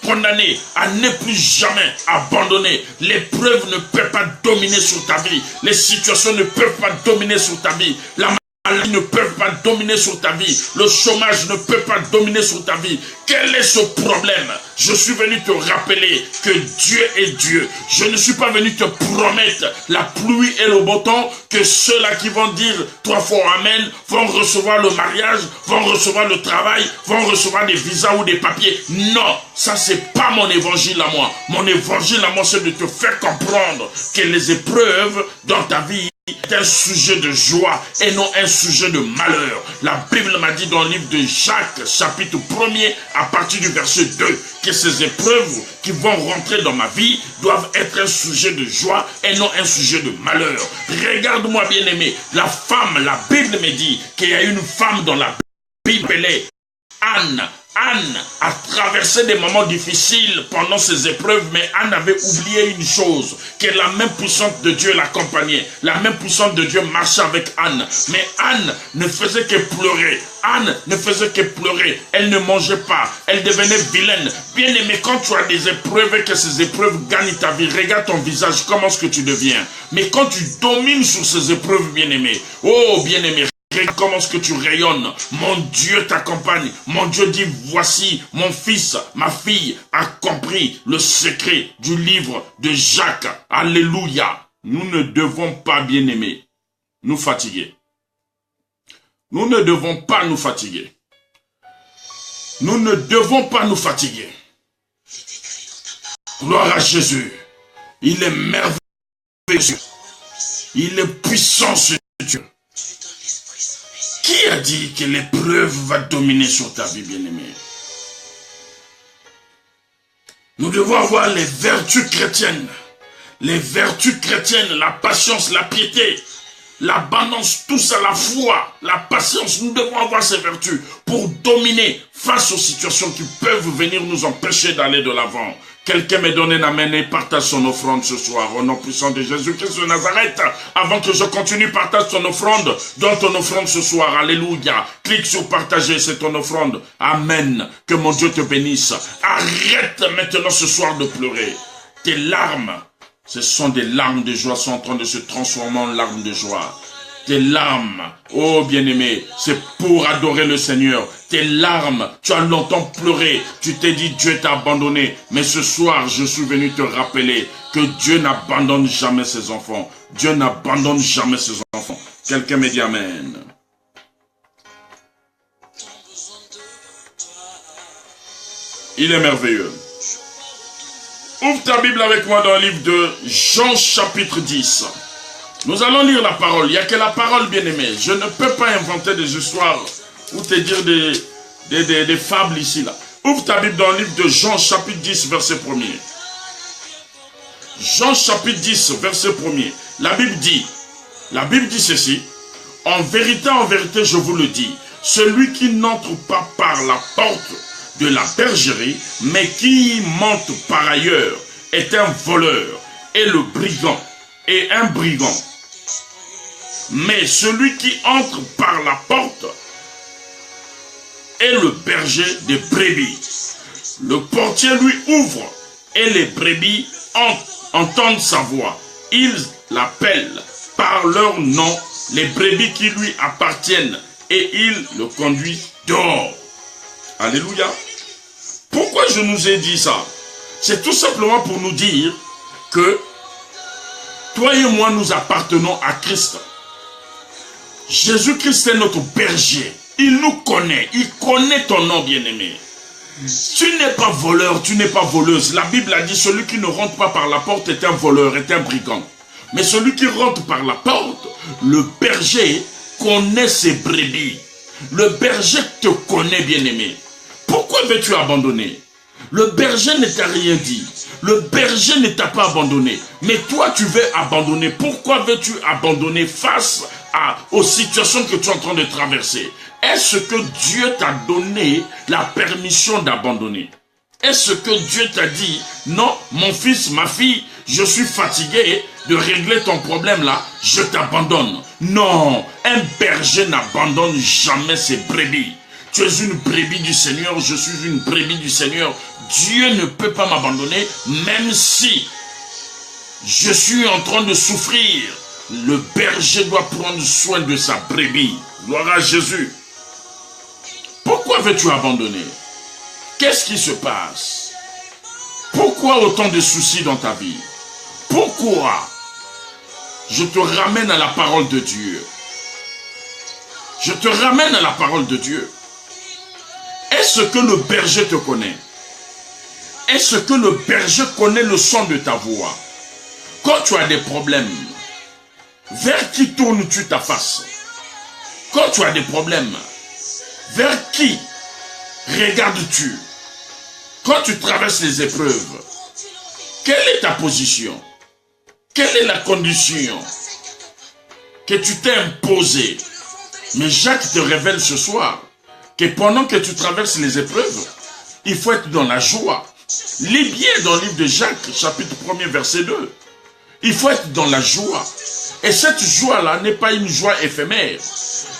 Condamné à ne plus jamais abandonner. L'épreuve ne peut pas dominer sur ta vie. Les situations ne peuvent pas dominer sur ta vie. La maladie ne peut pas dominer sur ta vie. Le chômage ne peut pas dominer sur ta vie. Quel est ce problème? Je suis venu te rappeler que Dieu est Dieu. Je ne suis pas venu te promettre la pluie et le beau temps, que ceux-là qui vont dire 3 fois Amen vont recevoir le mariage, vont recevoir le travail, vont recevoir des visas ou des papiers. Non, ça c'est pas mon évangile à moi. Mon évangile à moi, c'est de te faire comprendre que les épreuves dans ta vie est un sujet de joie et non un sujet de malheur. La Bible m'a dit dans le livre de Jacques, chapitre 1er, à partir du verset 2, que ces épreuves qui vont rentrer dans ma vie doivent être un sujet de joie et non un sujet de malheur. Regarde-moi bien aimé, la femme, la Bible me dit qu'il y a une femme dans la Bible, elle est Anne. Anne a traversé des moments difficiles pendant ses épreuves, mais Anne avait oublié une chose, que la main puissante de Dieu l'accompagnait. La main puissante de Dieu marchait avec Anne. Mais Anne ne faisait que pleurer. Anne ne faisait que pleurer. Elle ne mangeait pas. Elle devenait vilaine. Bien aimé, quand tu as des épreuves et que ces épreuves gagnent ta vie, regarde ton visage, comment est-ce que tu deviens. Mais quand tu domines sur ces épreuves, bien aimé, oh bien aimé, comment est-ce que tu rayonnes? Mon Dieu t'accompagne. Mon Dieu dit, voici mon fils, ma fille a compris le secret du livre de Jacques. Alléluia. Nous ne devons pas, bien aimer, nous fatiguer. Nous ne devons pas nous fatiguer. Nous ne devons pas nous fatiguer. Gloire à Jésus. Il est merveilleux. Il est puissant, ce Dieu. Qui a dit que l'épreuve va dominer sur ta vie, bien-aimée? Nous devons avoir les vertus chrétiennes. Les vertus chrétiennes, la patience, la piété, l'abondance, tout ça, la foi, la patience. Nous devons avoir ces vertus pour dominer face aux situations qui peuvent venir nous empêcher d'aller de l'avant. Quelqu'un me donne un amen et partage son offrande ce soir. Au nom puissant de Jésus-Christ de Nazareth. Avant que je continue, partage ton offrande. Donne ton offrande ce soir. Alléluia. Clique sur partager, c'est ton offrande. Amen. Que mon Dieu te bénisse. Arrête maintenant ce soir de pleurer. Tes larmes, ce sont des larmes de joie, sont en train de se transformer en larmes de joie. Tes larmes, oh bien-aimé, c'est pour adorer le Seigneur. Tes larmes, tu as longtemps pleuré, tu t'es dit Dieu t'a abandonné. Mais ce soir, je suis venu te rappeler que Dieu n'abandonne jamais ses enfants. Dieu n'abandonne jamais ses enfants. Quelqu'un me dit Amen. Il est merveilleux. Ouvre ta Bible avec moi dans le livre de Jean chapitre 10. Nous allons lire la parole. Il n'y a que la parole, bien-aimée. Je ne peux pas inventer des histoires ou te dire des fables ici, là. Ouvre ta Bible dans le livre de Jean, chapitre 10, verset 1er. Jean, chapitre 10, verset 1er. La Bible dit ceci. En vérité, je vous le dis, celui qui n'entre pas par la porte de la bergerie, mais qui monte par ailleurs, est un voleur et le brigand, et un brigand. Mais celui qui entre par la porte est le berger des brebis. Le portier lui ouvre et les brebis entendent sa voix. Il l'appelle par leur nom, les brebis qui lui appartiennent, et il le conduit dehors. Alléluia. Pourquoi je nous ai dit ça? C'est tout simplement pour nous dire que toi et moi, nous appartenons à Christ. Jésus-Christ est notre berger. Il nous connaît. Il connaît ton nom, bien-aimé. Tu n'es pas voleur, tu n'es pas voleuse. La Bible a dit, celui qui ne rentre pas par la porte est un voleur, est un brigand. Mais celui qui rentre par la porte, le berger connaît ses brebis. Le berger te connaît, bien-aimé. Pourquoi veux-tu abandonner? Le berger ne t'a rien dit. Le berger ne t'a pas abandonné. Mais toi, tu veux abandonner. Pourquoi veux-tu abandonner face aux situations que tu es en train de traverser? Est-ce que Dieu t'a donné la permission d'abandonner? Est-ce que Dieu t'a dit, non, mon fils, ma fille, je suis fatigué de régler ton problème là, je t'abandonne? Non, un berger n'abandonne jamais ses brebis. Tu es une brebis du Seigneur, je suis une brebis du Seigneur. Dieu ne peut pas m'abandonner, même si je suis en train de souffrir. Le berger doit prendre soin de sa brebis. Gloire à Jésus. Pourquoi veux-tu abandonner? Qu'est-ce qui se passe? Pourquoi autant de soucis dans ta vie? Pourquoi? Je te ramène à la parole de Dieu. Je te ramène à la parole de Dieu. Est-ce que le berger te connaît? Est-ce que le berger connaît le son de ta voix? Quand tu as des problèmes, vers qui tournes-tu ta face? Quand tu as des problèmes, vers qui regardes-tu? Quand tu traverses les épreuves, quelle est ta position? Quelle est la condition que tu t'es imposée? Mais Jacques te révèle ce soir que pendant que tu traverses les épreuves, il faut être dans la joie. Lis bien dans le livre de Jacques, chapitre 1er, verset 2. Il faut être dans la joie. Et cette joie-là n'est pas une joie éphémère.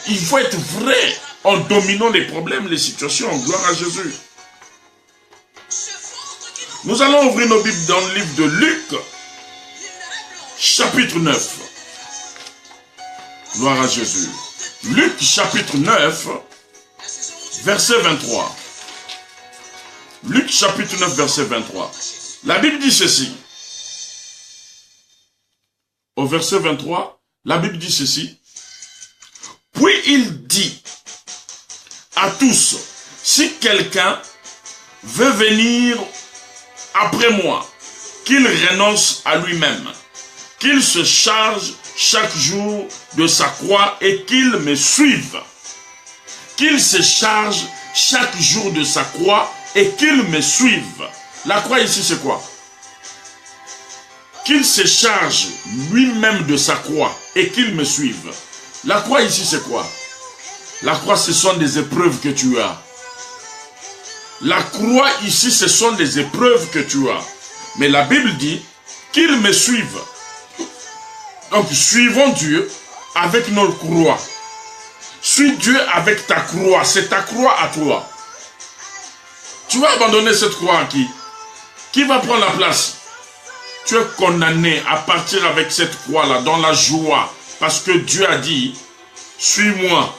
Il faut être vrai en dominant les problèmes, les situations. Gloire à Jésus. Nous allons ouvrir nos Bibles dans le livre de Luc, chapitre 9. Gloire à Jésus. Luc, chapitre 9, verset 23. Luc, chapitre 9, verset 23. La Bible dit ceci. Au verset 23, la Bible dit ceci. Puis il dit à tous, si quelqu'un veut venir après moi, qu'il renonce à lui-même, qu'il se charge chaque jour de sa croix et qu'il me suive. Qu'il se charge chaque jour de sa croix et qu'il me suive. La croix ici c'est quoi? Qu'il se charge lui-même de sa croix et qu'il me suive. La croix ici c'est quoi? La croix ce sont des épreuves que tu as. La croix ici ce sont des épreuves que tu as. Mais la Bible dit qu'il me suive. Donc suivons Dieu avec notre croix. Suis Dieu avec ta croix. C'est ta croix à toi. Tu vas abandonner cette croix à qui? Qui va prendre la place? Tu es condamné à partir avec cette croix-là dans la joie. Parce que Dieu a dit, suis-moi.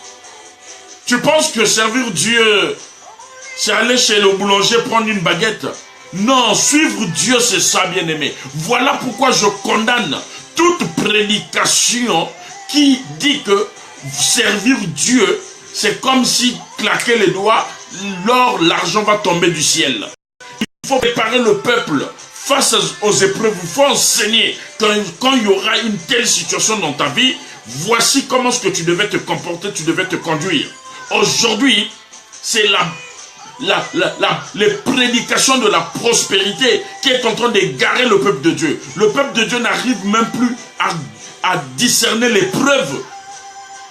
Tu penses que servir Dieu, c'est aller chez le boulanger prendre une baguette? Non, suivre Dieu, c'est ça, bien-aimé. Voilà pourquoi je condamne toute prédication qui dit que servir Dieu, c'est comme si claquer les doigts, l'or, l'argent va tomber du ciel. Il faut préparer le peuple face aux épreuves. Il faut enseigner quand il y aura une telle situation dans ta vie, voici comment est-ce que tu devais te comporter, tu devais te conduire. Aujourd'hui, c'est les prédications de la prospérité qui est en train d'égarer le peuple de Dieu. Le peuple de Dieu n'arrive même plus à discerner les preuves.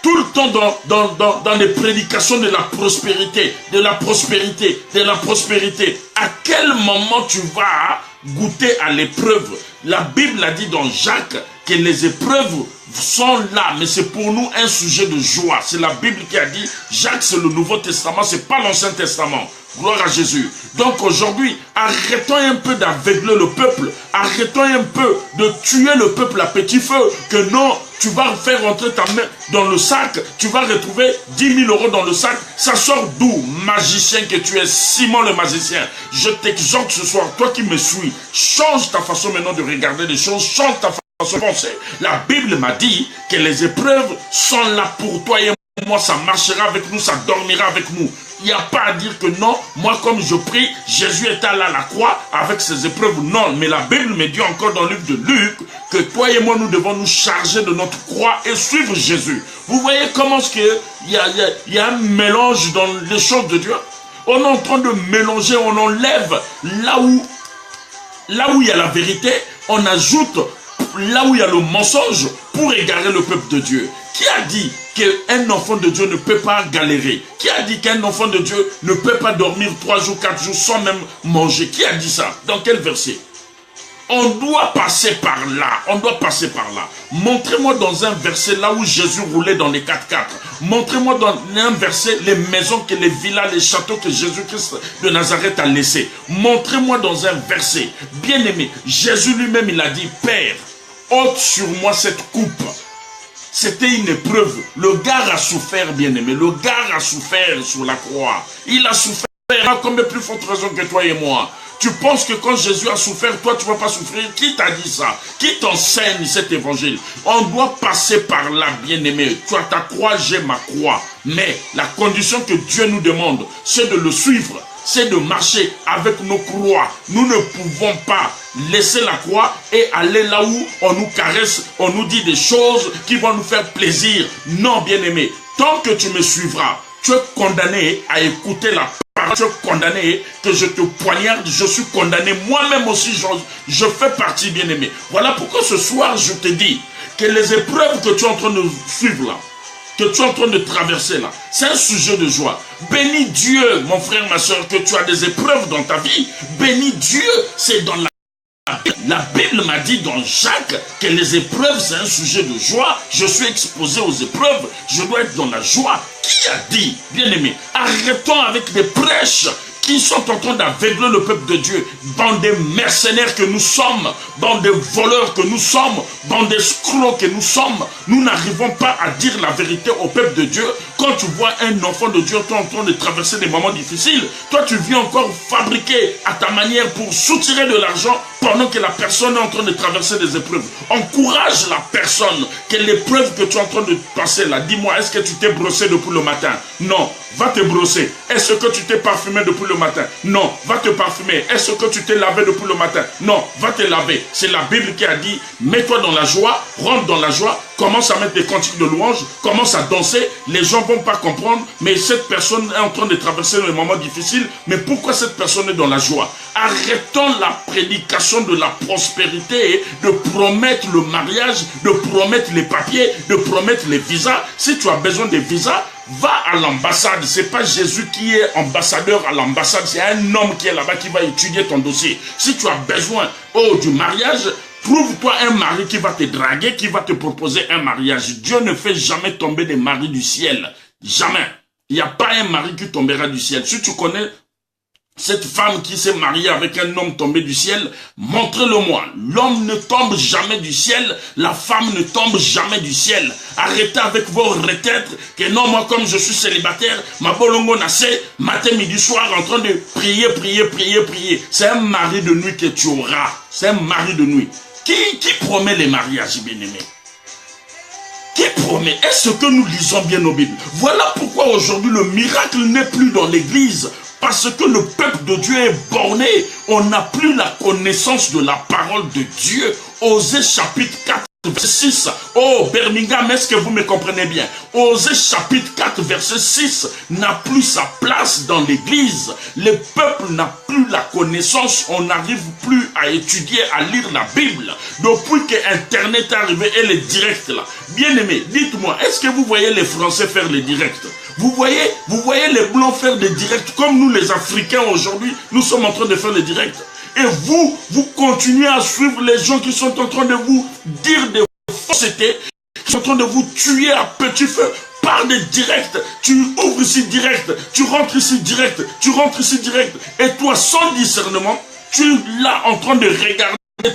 Tout le temps dans les prédications de la prospérité, de la prospérité, de la prospérité. À quel moment tu vas goûter à l'épreuve? La Bible a dit dans Jacques que les épreuves sont là, mais c'est pour nous un sujet de joie. C'est la Bible qui a dit, Jacques c'est le Nouveau Testament, c'est pas l'Ancien Testament. Gloire à Jésus. Donc aujourd'hui, arrêtons un peu d'aveugler le peuple. Arrêtons un peu de tuer le peuple à petit feu. Que non, tu vas faire rentrer ta main dans le sac. Tu vas retrouver 10 000 € dans le sac. Ça sort d'où? Magicien que tu es, Simon le magicien. Je t'exhorte ce soir, toi qui me suis, change ta façon maintenant de regarder les choses. Change ta façon son pensée. La Bible m'a dit que les épreuves sont là pour toi et moi, ça marchera avec nous, ça dormira avec nous. Il n'y a pas à dire que non, moi comme je prie, Jésus est allé à la croix avec ses épreuves. Non, mais la Bible me dit encore dans le livre de Luc que toi et moi, nous devons nous charger de notre croix et suivre Jésus. Vous voyez comment est-ce qu'il y a un mélange dans les choses de Dieu? On est en train de mélanger, on enlève là où il y a la vérité, on ajoute là où il y a le mensonge pour égarer le peuple de Dieu. Qui a dit qu'un enfant de Dieu ne peut pas galérer? Qui a dit qu'un enfant de Dieu ne peut pas dormir 3 jours, 4 jours sans même manger? Qui a dit ça? Dans quel verset? On doit passer par là. On doit passer par là. Montrez-moi dans un verset là où Jésus roulait dans les 4x4. Montrez-moi dans un verset les maisons, les villas, les châteaux que Jésus-Christ de Nazareth a laissés. Montrez-moi dans un verset. Bien aimé, Jésus lui-même il a dit, Père, ôte sur moi cette coupe. C'était une épreuve. Le gars a souffert, bien-aimé. Le gars a souffert sur la croix. Il a souffert à combien plus forte raison que toi et moi. Tu penses que quand Jésus a souffert, toi tu ne vas pas souffrir? Qui t'a dit ça? Qui t'enseigne cet évangile? On doit passer par là, bien-aimé. Tu as ta croix, j'ai ma croix. Mais la condition que Dieu nous demande, c'est de le suivre. C'est de marcher avec nos croix. Nous ne pouvons pas laisser la croix et aller là où on nous caresse, on nous dit des choses qui vont nous faire plaisir. Non, bien-aimé, tant que tu me suivras, tu es condamné à écouter la parole. Tu es condamné que je te poignarde, je suis condamné. Moi-même aussi, je fais partie, bien-aimé. Voilà pourquoi ce soir, je te dis que les épreuves que tu es en train de suivre là, que tu es en train de traverser là, c'est un sujet de joie. Bénis Dieu, mon frère, ma soeur, que tu as des épreuves dans ta vie. Bénis Dieu, c'est dans la Bible m'a dit dans Jacques que les épreuves, c'est un sujet de joie. Je suis exposé aux épreuves, je dois être dans la joie. Qui a dit, bien aimé, arrêtons avec des prêches qui sont en train d'aveugler le peuple de Dieu, bande de mercenaires que nous sommes, bande de voleurs que nous sommes, bande d'escrocs que nous sommes. Nous n'arrivons pas à dire la vérité au peuple de Dieu. Quand tu vois un enfant de Dieu en train de traverser des moments difficiles, toi tu viens encore fabriquer à ta manière pour soutirer de l'argent pendant que la personne est en train de traverser des épreuves. Encourage la personne, que l'épreuve que tu es en train de passer là, dis-moi, est-ce que tu t'es brossé depuis le matin? Non, va te brosser. Est-ce que tu t'es parfumé depuis le matin? Non, va te parfumer. Est-ce que tu t'es lavé depuis le matin? Non, va te laver. C'est la Bible qui a dit, mets-toi dans la joie, rentre dans la joie, commence à mettre des cantiques de louange, commence à danser. Les gens ne vont pas comprendre, mais cette personne est en train de traverser des moments difficiles. Mais pourquoi cette personne est dans la joie? Arrêtons la prédication de la prospérité, de promettre le mariage, de promettre les papiers, de promettre les visas. Si tu as besoin de visas, va à l'ambassade. C'est pas Jésus qui est ambassadeur à l'ambassade, c'est un homme qui est là-bas qui va étudier ton dossier. Si tu as besoin du mariage, trouve-toi un mari qui va te draguer, qui va te proposer un mariage. Dieu ne fait jamais tomber des maris du ciel. Jamais. Il n'y a pas un mari qui tombera du ciel. Si tu connais cette femme qui s'est mariée avec un homme tombé du ciel, montrez-le-moi. L'homme ne tombe jamais du ciel, la femme ne tombe jamais du ciel. Arrêtez avec vos retraites, que non, moi comme je suis célibataire, ma bolongo nassé, matin, midi, soir, en train de prier, prier, prier, prier. C'est un mari de nuit que tu auras. C'est un mari de nuit. Qui promet les mariages, bien-aimés? Qui promet? Est-ce que nous lisons bien nos Bibles? Voilà pourquoi aujourd'hui le miracle n'est plus dans l'église. Parce que le peuple de Dieu est borné. On n'a plus la connaissance de la parole de Dieu. Osée chapitre 4. Verset 6. Oh, Birmingham, est-ce que vous me comprenez bien? Osée chapitre 4, verset 6 n'a plus sa place dans l'église. Le peuple n'a plus la connaissance. On n'arrive plus à étudier, à lire la Bible. Depuis que Internet est arrivé et les directs là. Bien aimé, dites-moi, est-ce que vous voyez les Français faire les directs? Vous voyez les Blancs faire des directs comme nous les Africains aujourd'hui, nous sommes en train de faire les directs. Et vous continuez à suivre les gens qui sont en train de vous dire des faussetés, qui sont en train de vous tuer à petit feu par des directs. Tu ouvres ici direct, tu rentres ici direct, tu rentres ici direct. Et toi, sans discernement, tu es là en train de regarder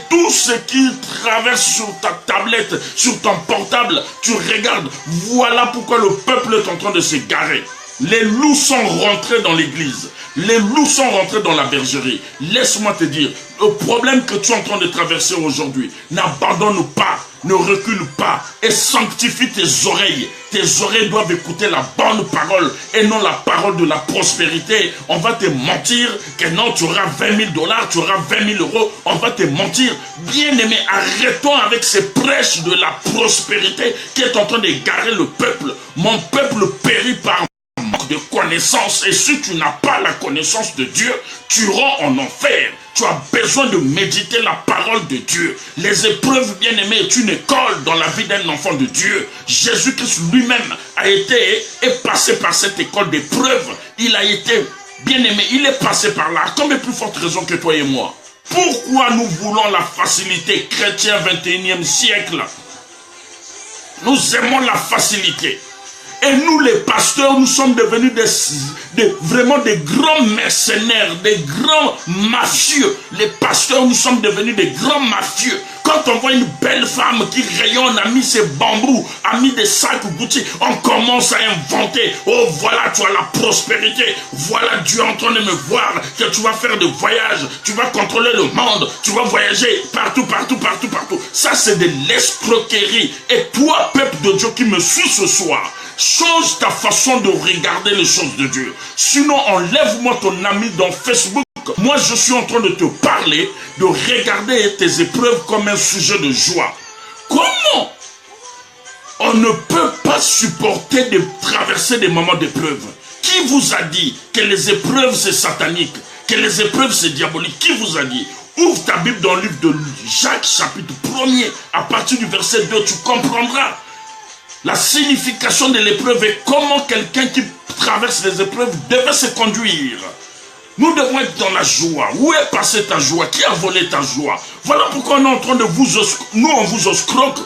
tout ce qui traverse sur ta tablette, sur ton portable. Tu regardes. Voilà pourquoi le peuple est en train de se garer. Les loups sont rentrés dans l'église. Les loups sont rentrés dans la bergerie. Laisse-moi te dire, le problème que tu es en train de traverser aujourd'hui, n'abandonne pas, ne recule pas et sanctifie tes oreilles. Tes oreilles doivent écouter la bonne parole et non la parole de la prospérité. On va te mentir que non, tu auras 20 000 $, tu auras 20 000 €. On va te mentir. Bien-aimé, arrêtons avec ces prêches de la prospérité qui est en train d'égarer le peuple. Mon peuple périt par manque de connaissance, et si tu n'as pas la connaissance de Dieu, tu iras en enfer. Tu as besoin de méditer la parole de Dieu. Les épreuves, bien-aimés, est une école dans la vie d'un enfant de Dieu. Jésus-Christ lui-même est passé par cette école d'épreuves. Il a été, bien-aimé, il est passé par là. Comme de plus forte raison que toi et moi. Pourquoi nous voulons la facilité? Chrétien 21e siècle. Nous aimons la facilité. Et nous, les pasteurs, nous sommes devenus vraiment des grands mercenaires, des grands mafieux. Les pasteurs, nous sommes devenus des grands mafieux. Quand on voit une belle femme qui rayonne, a mis ses bambous, a mis des sacs Gucci, on commence à inventer. Oh, voilà, tu as la prospérité. Voilà, Dieu est en train de me voir, que tu vas faire des voyages, tu vas contrôler le monde, tu vas voyager partout, partout, partout, partout. Ça, c'est de l'escroquerie. Et toi, peuple de Dieu qui me suis ce soir, change ta façon de regarder les choses de Dieu. Sinon, enlève-moi ton ami dans Facebook. Moi, je suis en train de te parler, de regarder tes épreuves comme un sujet de joie. Comment on ne peut pas supporter de traverser des moments d'épreuve? Qui vous a dit que les épreuves c'est satanique, que les épreuves c'est diabolique? Qui vous a dit? Ouvre ta Bible dans le livre de Jacques, chapitre 1er, à partir du verset 2, tu comprendras la signification de l'épreuve et comment quelqu'un qui traverse les épreuves devait se conduire. Nous devons être dans la joie. Où est passée ta joie? Qui a volé ta joie? Voilà pourquoi on est en train de on vous escroque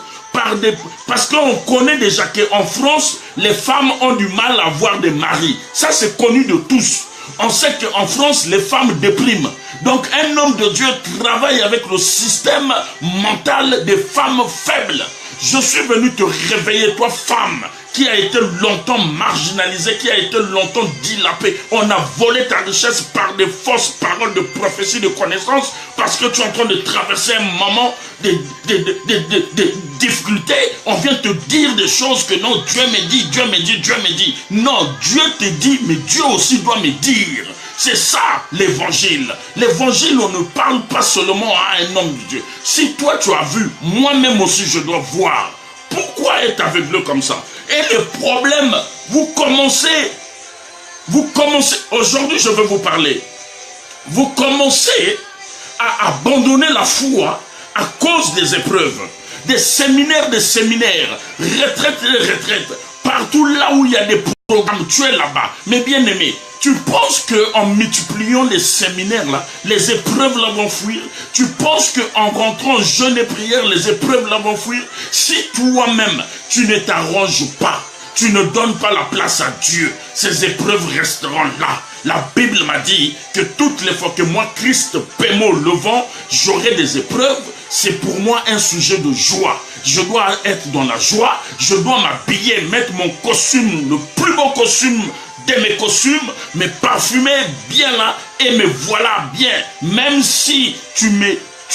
parce qu'on connaît déjà qu'en France, les femmes ont du mal à avoir des maris. Ça, c'est connu de tous. On sait qu'en France, les femmes dépriment. Donc, un homme de Dieu travaille avec le système mental des femmes faibles. Je suis venu te réveiller, toi, femme, qui a été longtemps marginalisée, qui a été longtemps dilapée. On a volé ta richesse par des fausses paroles de prophétie, de connaissance, parce que tu es en train de traverser un moment de difficulté. On vient te dire des choses que non, Dieu me dit, Dieu me dit, Dieu me dit. Non, Dieu te dit, mais Dieu aussi doit me dire. C'est ça l'évangile. L'évangile, on ne parle pas seulement à un homme de Dieu. Si toi tu as vu, moi-même aussi je dois voir. Pourquoi être aveuglé comme ça? Et le problème, vous commencez, aujourd'hui je vais vous parler, vous commencez à abandonner la foi à cause des épreuves, des séminaires, retraites, partout là où il y a des programmes, tu es là-bas. Mais bien aimé, tu penses qu'en multipliant les séminaires là, les épreuves là vont fuir? Tu penses qu'en rentrant en jeûne et prière, les épreuves là vont fuir? Si toi-même, tu ne t'arranges pas, tu ne donnes pas la place à Dieu, ces épreuves resteront là. La Bible m'a dit que toutes les fois que moi, Christ, Pémo, le vent, j'aurai des épreuves, c'est pour moi un sujet de joie. Je dois être dans la joie, je dois m'habiller, mettre mon costume, le plus beau costume de mes costumes, me parfumer bien là, et me voilà bien. Même si tu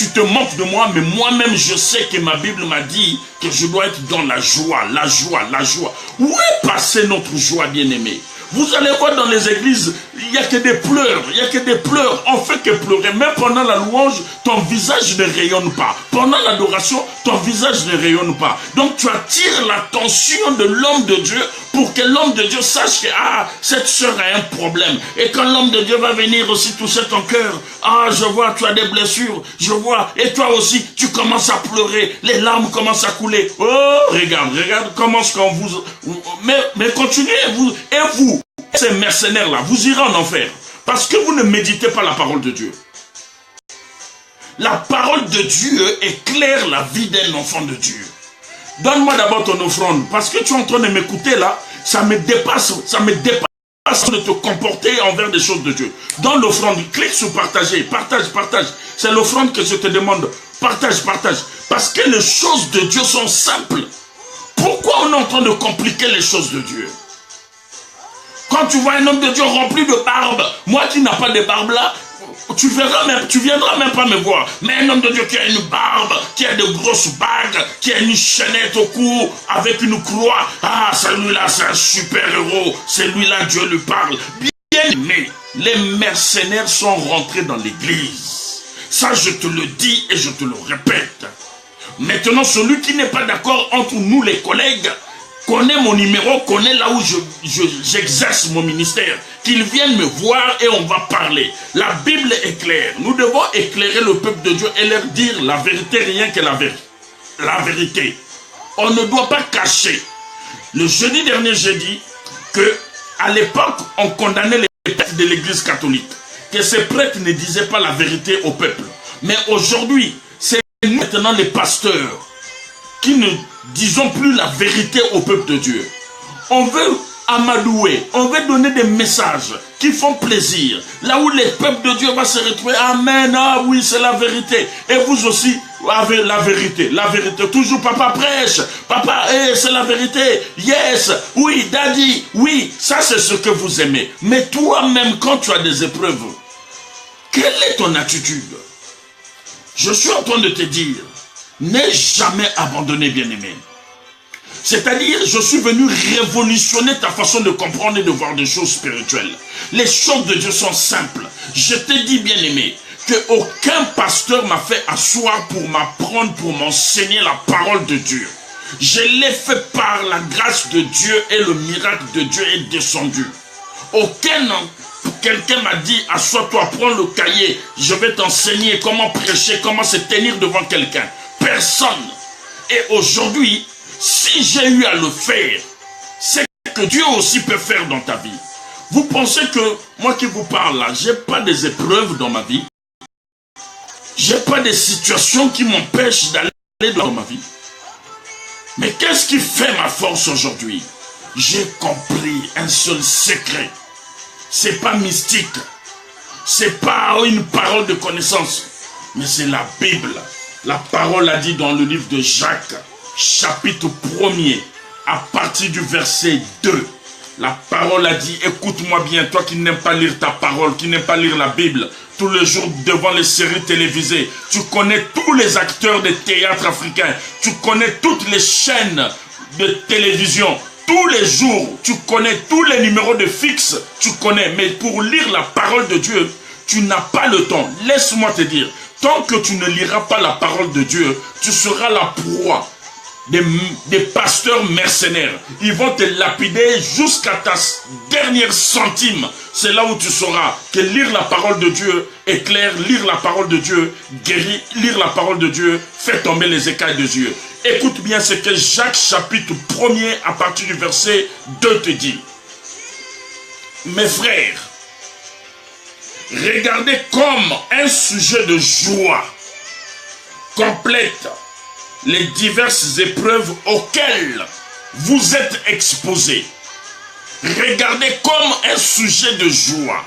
te moques de moi, mais moi-même je sais que ma Bible m'a dit que je dois être dans la joie, la joie, la joie. Où est passée notre joie, bien-aimé? Vous allez voir dans les églises, il n'y a que des pleurs, il n'y a que des pleurs, on fait que pleurer. Même pendant la louange, ton visage ne rayonne pas. Pendant l'adoration, ton visage ne rayonne pas. Donc tu attires l'attention de l'homme de Dieu pour que l'homme de Dieu sache que cette soeur a un problème. Et quand l'homme de Dieu va venir aussi toucher ton cœur, je vois, tu as des blessures, je vois, et toi aussi, tu commences à pleurer, les larmes commencent à couler. Oh, regarde comment est-ce qu'on vous... Mais continuez, vous, ces mercenaires-là, vous irez en enfer. Parce que vous ne méditez pas la parole de Dieu. La parole de Dieu éclaire la vie d'un enfant de Dieu. Donne-moi d'abord ton offrande. Parce que tu es en train de m'écouter là, ça me dépasse de te comporter envers des choses de Dieu. Dans l'offrande, clique sur partager. Partage. C'est l'offrande que je te demande. Partage. Parce que les choses de Dieu sont simples. Pourquoi on est en train de compliquer les choses de Dieu? Quand tu vois un homme de Dieu rempli de barbe, moi qui n'ai pas de barbe là, tu viendras même pas me voir. Mais un homme de Dieu qui a une barbe, qui a de grosses bagues, qui a une chaînette au cou, avec une croix, ah, celui-là c'est un super héros, celui-là Dieu lui parle. Bien aimé, les mercenaires sont rentrés dans l'église. Ça je te le dis et je te le répète. Maintenant celui qui n'est pas d'accord entre nous les collègues, connaît mon numéro, connaît là où j'exerce mon ministère, qu'ils viennent me voir et on va parler. La Bible est claire. Nous devons éclairer le peuple de Dieu et leur dire la vérité, rien que la vérité. On ne doit pas cacher. Le jeudi dernier, j'ai dit que à l'époque, on condamnait les prêtres de l'église catholique, que ces prêtres ne disaient pas la vérité au peuple. Mais aujourd'hui, c'est nous maintenant les pasteurs qui ne disons plus la vérité au peuple de Dieu. On veut amadouer, on veut donner des messages qui font plaisir. Là où les peuples de Dieu vont se retrouver, amen, ah oui, c'est la vérité. Et vous aussi, avez la vérité. Toujours papa prêche, papa, c'est la vérité. Yes, oui, daddy, oui, ça c'est ce que vous aimez. Mais toi-même, quand tu as des épreuves, quelle est ton attitude? Je suis en train de te dire, n'aie jamais abandonné, bien-aimé. C'est-à-dire, je suis venu révolutionner ta façon de comprendre et de voir des choses spirituelles. Les choses de Dieu sont simples. Je te dis, bien-aimé, qu'aucun pasteur m'a fait asseoir pour m'apprendre, pour m'enseigner la parole de Dieu. Je l'ai fait par la grâce de Dieu et le miracle de Dieu est descendu. Quelqu'un m'a dit, assois-toi, prends le cahier, je vais t'enseigner comment prêcher, comment se tenir devant quelqu'un. Personne. Et aujourd'hui, si j'ai eu à le faire, c'est que Dieu aussi peut faire dans ta vie. Vous pensez que moi qui vous parle là, j'ai pas des épreuves dans ma vie? J'ai pas des situations qui m'empêchent d'aller dans ma vie? Mais qu'est-ce qui fait ma force aujourd'hui? J'ai compris un seul secret. C'est pas mystique. C'est pas une parole de connaissance. Mais c'est la Bible. La parole a dit dans le livre de Jacques, chapitre 1er, à partir du verset 2. La parole a dit, écoute-moi bien, toi qui n'aimes pas lire ta parole, qui n'aimes pas lire la Bible, tous les jours devant les séries télévisées, tu connais tous les acteurs de théâtre africains, tu connais toutes les chaînes de télévision, tous les jours, tu connais tous les numéros de fixe, tu connais, mais pour lire la parole de Dieu, tu n'as pas le temps. Laisse-moi te dire, tant que tu ne liras pas la parole de Dieu, tu seras la proie des pasteurs mercenaires. Ils vont te lapider jusqu'à ta dernière centime. C'est là où tu sauras que lire la parole de Dieu éclaire, lire la parole de Dieu guérit, lire la parole de Dieu fait tomber les écailles de Dieu. Écoute bien ce que Jacques chapitre 1er à partir du verset 2 te dit. Mes frères, regardez comme un sujet de joie complète les diverses épreuves auxquelles vous êtes exposés. Regardez comme un sujet de joie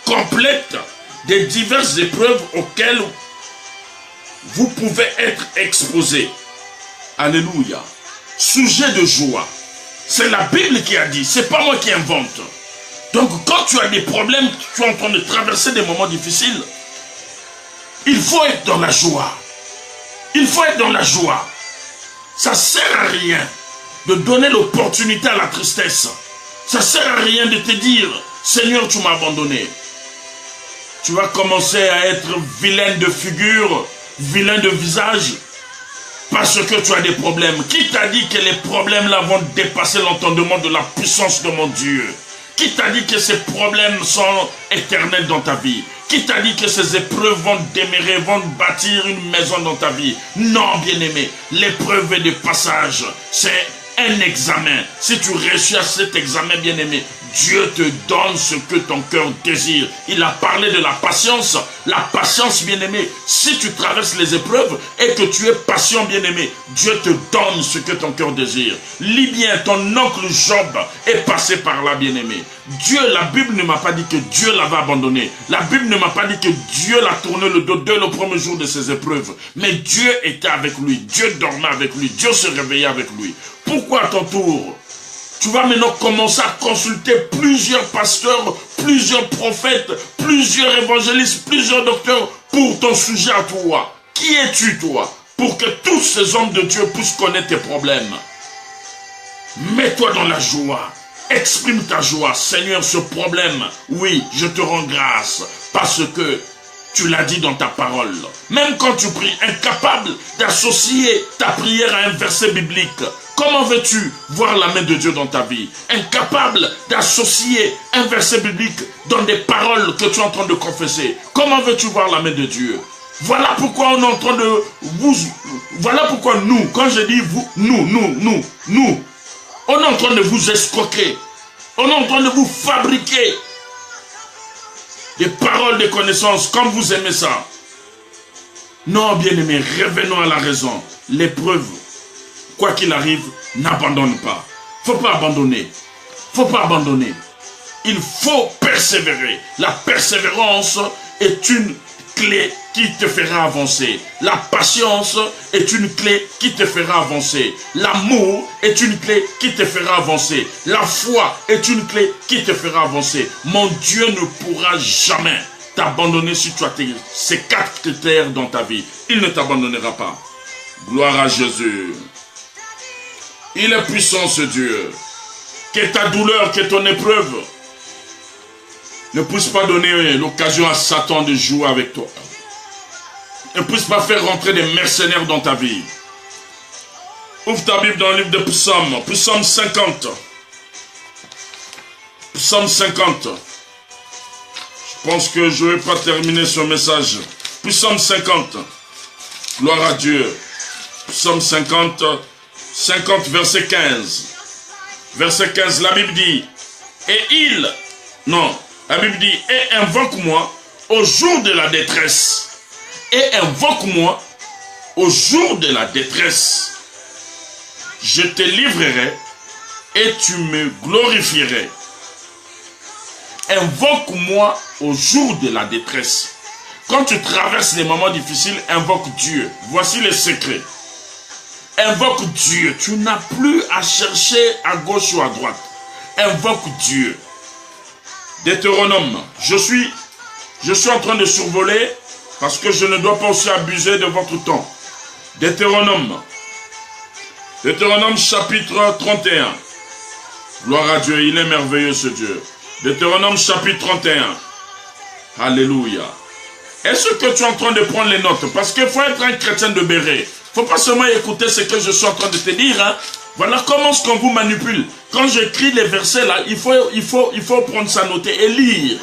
complète des diverses épreuves auxquelles vous pouvez être exposés. Alléluia. Sujet de joie. C'est la Bible qui a dit, c'est pas moi qui invente. Donc quand tu as des problèmes, tu es en train de traverser des moments difficiles, il faut être dans la joie. Il faut être dans la joie. Ça ne sert à rien de donner l'opportunité à la tristesse. Ça ne sert à rien de te dire, Seigneur, tu m'as abandonné. Tu vas commencer à être vilain de figure, vilain de visage, parce que tu as des problèmes. Qui t'a dit que les problèmes là vont dépasser l'entendement de la puissance de mon Dieu? Qui t'a dit que ces problèmes sont éternels dans ta vie? Qui t'a dit que ces épreuves vont demeurer, vont bâtir une maison dans ta vie? Non, bien-aimé, l'épreuve est de passage. C'est un examen. Si tu réussis à cet examen, bien-aimé, Dieu te donne ce que ton cœur désire. Il a parlé de la patience. La patience, bien-aimé, si tu traverses les épreuves et que tu es patient, bien-aimé, Dieu te donne ce que ton cœur désire. Lis bien, ton oncle Job est passé par là, bien-aimé. Dieu, la Bible ne m'a pas dit que Dieu l'avait abandonné. La Bible ne m'a pas dit que Dieu l'a tourné le dos dès le premier jour de ses épreuves. Mais Dieu était avec lui. Dieu dormait avec lui. Dieu se réveillait avec lui. Pourquoi à ton tour Tu vas maintenant commencer à consulter plusieurs pasteurs, plusieurs prophètes, plusieurs évangélistes, plusieurs docteurs pour ton sujet à toi. Qui es-tu toi? Pour que tous ces hommes de Dieu puissent connaître tes problèmes. Mets-toi dans la joie. Exprime ta joie. Seigneur, ce problème, oui, je te rends grâce parce que tu l'as dit dans ta parole. Même quand tu pries, incapable d'associer ta prière à un verset biblique, comment veux-tu voir la main de Dieu dans ta vie? Incapable d'associer un verset biblique dans des paroles que tu es en train de confesser. Comment veux-tu voir la main de Dieu? Voilà pourquoi on est en train de vous... Voilà pourquoi nous, quand je dis vous, nous, on est en train de vous escroquer. On est en train de vous fabriquer des paroles de connaissance comme vous aimez ça. Non, bien-aimés, revenons à la raison. L'épreuve, quoi qu'il arrive, n'abandonne pas. Faut pas abandonner. Faut pas abandonner. Il faut persévérer. La persévérance est une clé qui te fera avancer. La patience est une clé qui te fera avancer. L'amour est une clé qui te fera avancer. La foi est une clé qui te fera avancer. Mon Dieu ne pourra jamais t'abandonner si tu as ces 4 critères dans ta vie. Il ne t'abandonnera pas. Gloire à Jésus. Il est puissant ce Dieu. Que ta douleur, que ton épreuve ne puisse pas donner l'occasion à Satan de jouer avec toi. Ne puisse pas faire rentrer des mercenaires dans ta vie. Ouvre ta Bible dans le livre de Psaume, Psaume 50. Psaume 50. Je pense que je ne vais pas terminer ce message. Psaume 50. Gloire à Dieu. Psaume 50, 50 verset 15. Verset 15, la Bible dit, la Bible dit, et invoque-moi au jour de la détresse. Et invoque-moi au jour de la détresse. Je te livrerai et tu me glorifierais. Invoque-moi au jour de la détresse. Quand tu traverses les moments difficiles, invoque Dieu. Voici les secrets. Invoque Dieu. Tu n'as plus à chercher à gauche ou à droite. Invoque Dieu. Deutéronome. Je suis en train de survoler parce que je ne dois pas aussi abuser de votre temps. Deutéronome. Deutéronome chapitre 31. Gloire à Dieu, il est merveilleux ce Dieu. Deutéronome chapitre 31. Alléluia. Est-ce que tu es en train de prendre les notes? Parce qu'il faut être un chrétien de béret. Il ne faut pas seulement écouter ce que je suis en train de te dire. Hein. Voilà comment est-ce qu'on vous manipule. Quand j'écris les versets là, il faut prendre ça, noter et lire.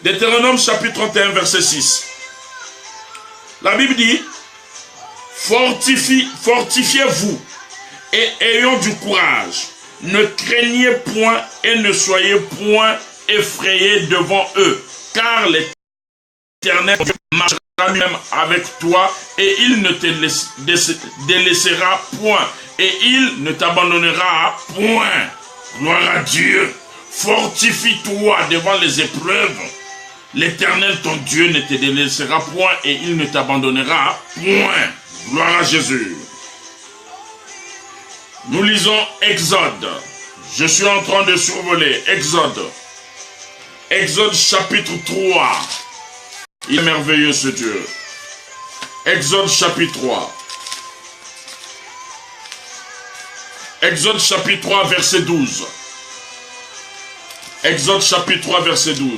Deutéronome chapitre 31 verset 6. La Bible dit, fortifiez-vous et ayons du courage. Ne craignez point et ne soyez point effrayés devant eux, car l'Éternel marchera lui-même avec toi et il ne te délaissera point et il ne t'abandonnera point. Gloire à Dieu. Fortifie-toi devant les épreuves. L'Éternel, ton Dieu, ne te délaissera point et il ne t'abandonnera point. Gloire à Jésus. Nous lisons Exode. Je suis en train de survoler Exode. Exode chapitre 3. Il est merveilleux ce Dieu. Exode chapitre 3. Exode chapitre 3 verset 12. Exode chapitre 3 verset 12.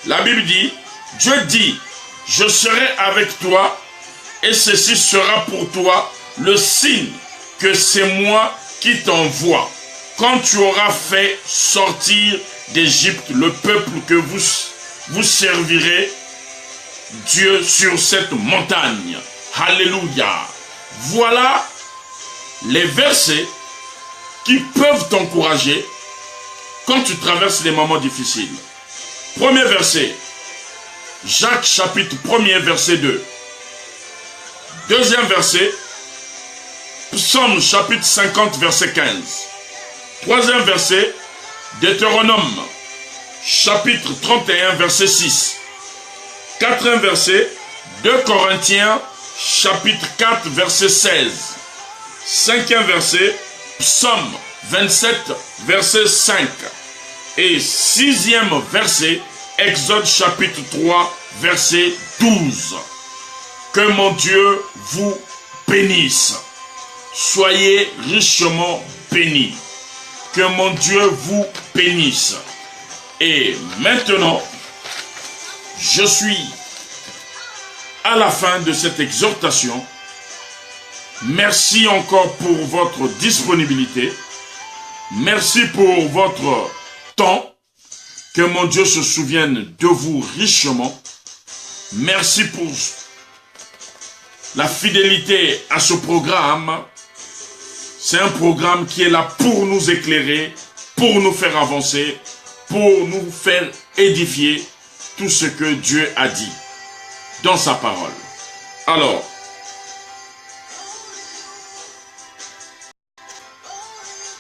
La Bible dit, Dieu dit, je serai avec toi et ceci sera pour toi le signe que c'est moi qui t'envoie. Quand tu auras fait sortir d'Égypte le peuple que vous servirez, Dieu sur cette montagne. Alléluia. Voilà les versets qui peuvent t'encourager quand tu traverses les moments difficiles. Premier verset, Jacques chapitre 1er verset 2. Deuxième verset, Psaume chapitre 50 verset 15. Troisième verset, Deutéronome chapitre 31 verset 6. Quatrième verset, 2 Corinthiens chapitre 4 verset 16. Cinquième verset, Psaume 27, verset 5. Et 6e verset, Exode chapitre 3, verset 12. Que mon Dieu vous bénisse. Soyez richement bénis. Que mon Dieu vous bénisse. Et maintenant, je suis à la fin de cette exhortation. Merci encore pour votre disponibilité. Merci pour votre temps. Que mon Dieu se souvienne de vous richement. Merci pour la fidélité à ce programme. C'est un programme qui est là pour nous éclairer, pour nous faire avancer, pour nous faire édifier tout ce que Dieu a dit dans sa parole. Alors,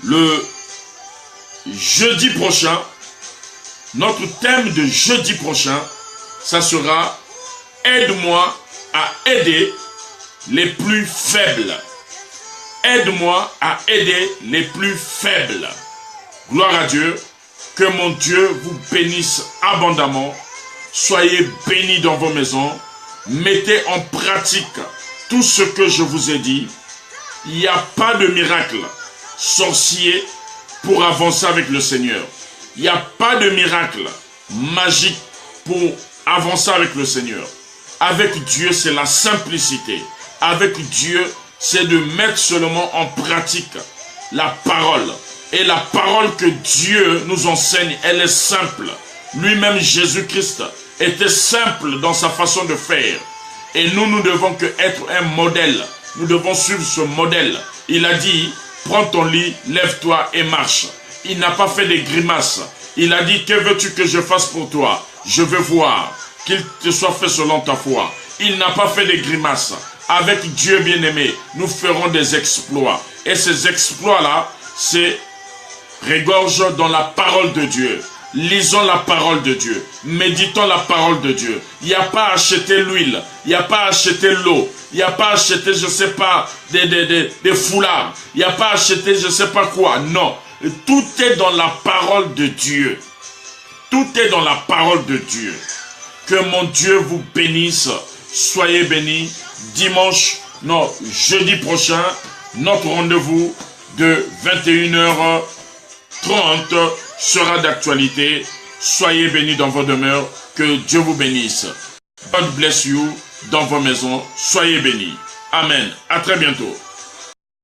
le jeudi prochain, notre thème de jeudi prochain, ça sera « Aide-moi à aider les plus faibles ». Aide-moi à aider les plus faibles. Gloire à Dieu. Que mon Dieu vous bénisse abondamment. Soyez bénis dans vos maisons. Mettez en pratique tout ce que je vous ai dit. Il n'y a pas de miracle sorcier pour avancer avec le Seigneur. Il n'y a pas de miracle magique pour avancer avec le Seigneur. Avec Dieu, c'est la simplicité. Avec Dieu, c'est de mettre seulement en pratique la parole. Et la parole que Dieu nous enseigne, elle est simple. Lui-même, Jésus-Christ, était simple dans sa façon de faire. Et nous, nous devons que être un modèle. Nous devons suivre ce modèle. Il a dit, prends ton lit, lève-toi et marche. Il n'a pas fait des grimaces. Il a dit, que veux-tu que je fasse pour toi? Je veux voir qu'il te soit fait selon ta foi. Il n'a pas fait des grimaces. Avec Dieu bien-aimé, nous ferons des exploits. Et ces exploits-là, c'est regorge dans la parole de Dieu. Lisons la parole de Dieu. Méditons la parole de Dieu. Il n'y a pas à acheter l'huile. Il n'y a pas à acheter l'eau. Il n'y a pas à acheter, je ne sais pas, des foulards. Il n'y a pas à acheter, je ne sais pas quoi. Non. Tout est dans la parole de Dieu. Tout est dans la parole de Dieu. Que mon Dieu vous bénisse. Soyez bénis. Dimanche, non, jeudi prochain, notre rendez-vous de 21h30 sera d'actualité. Soyez bénis dans vos demeures. Que Dieu vous bénisse. God bless you dans vos maisons. Soyez bénis. Amen. À très bientôt.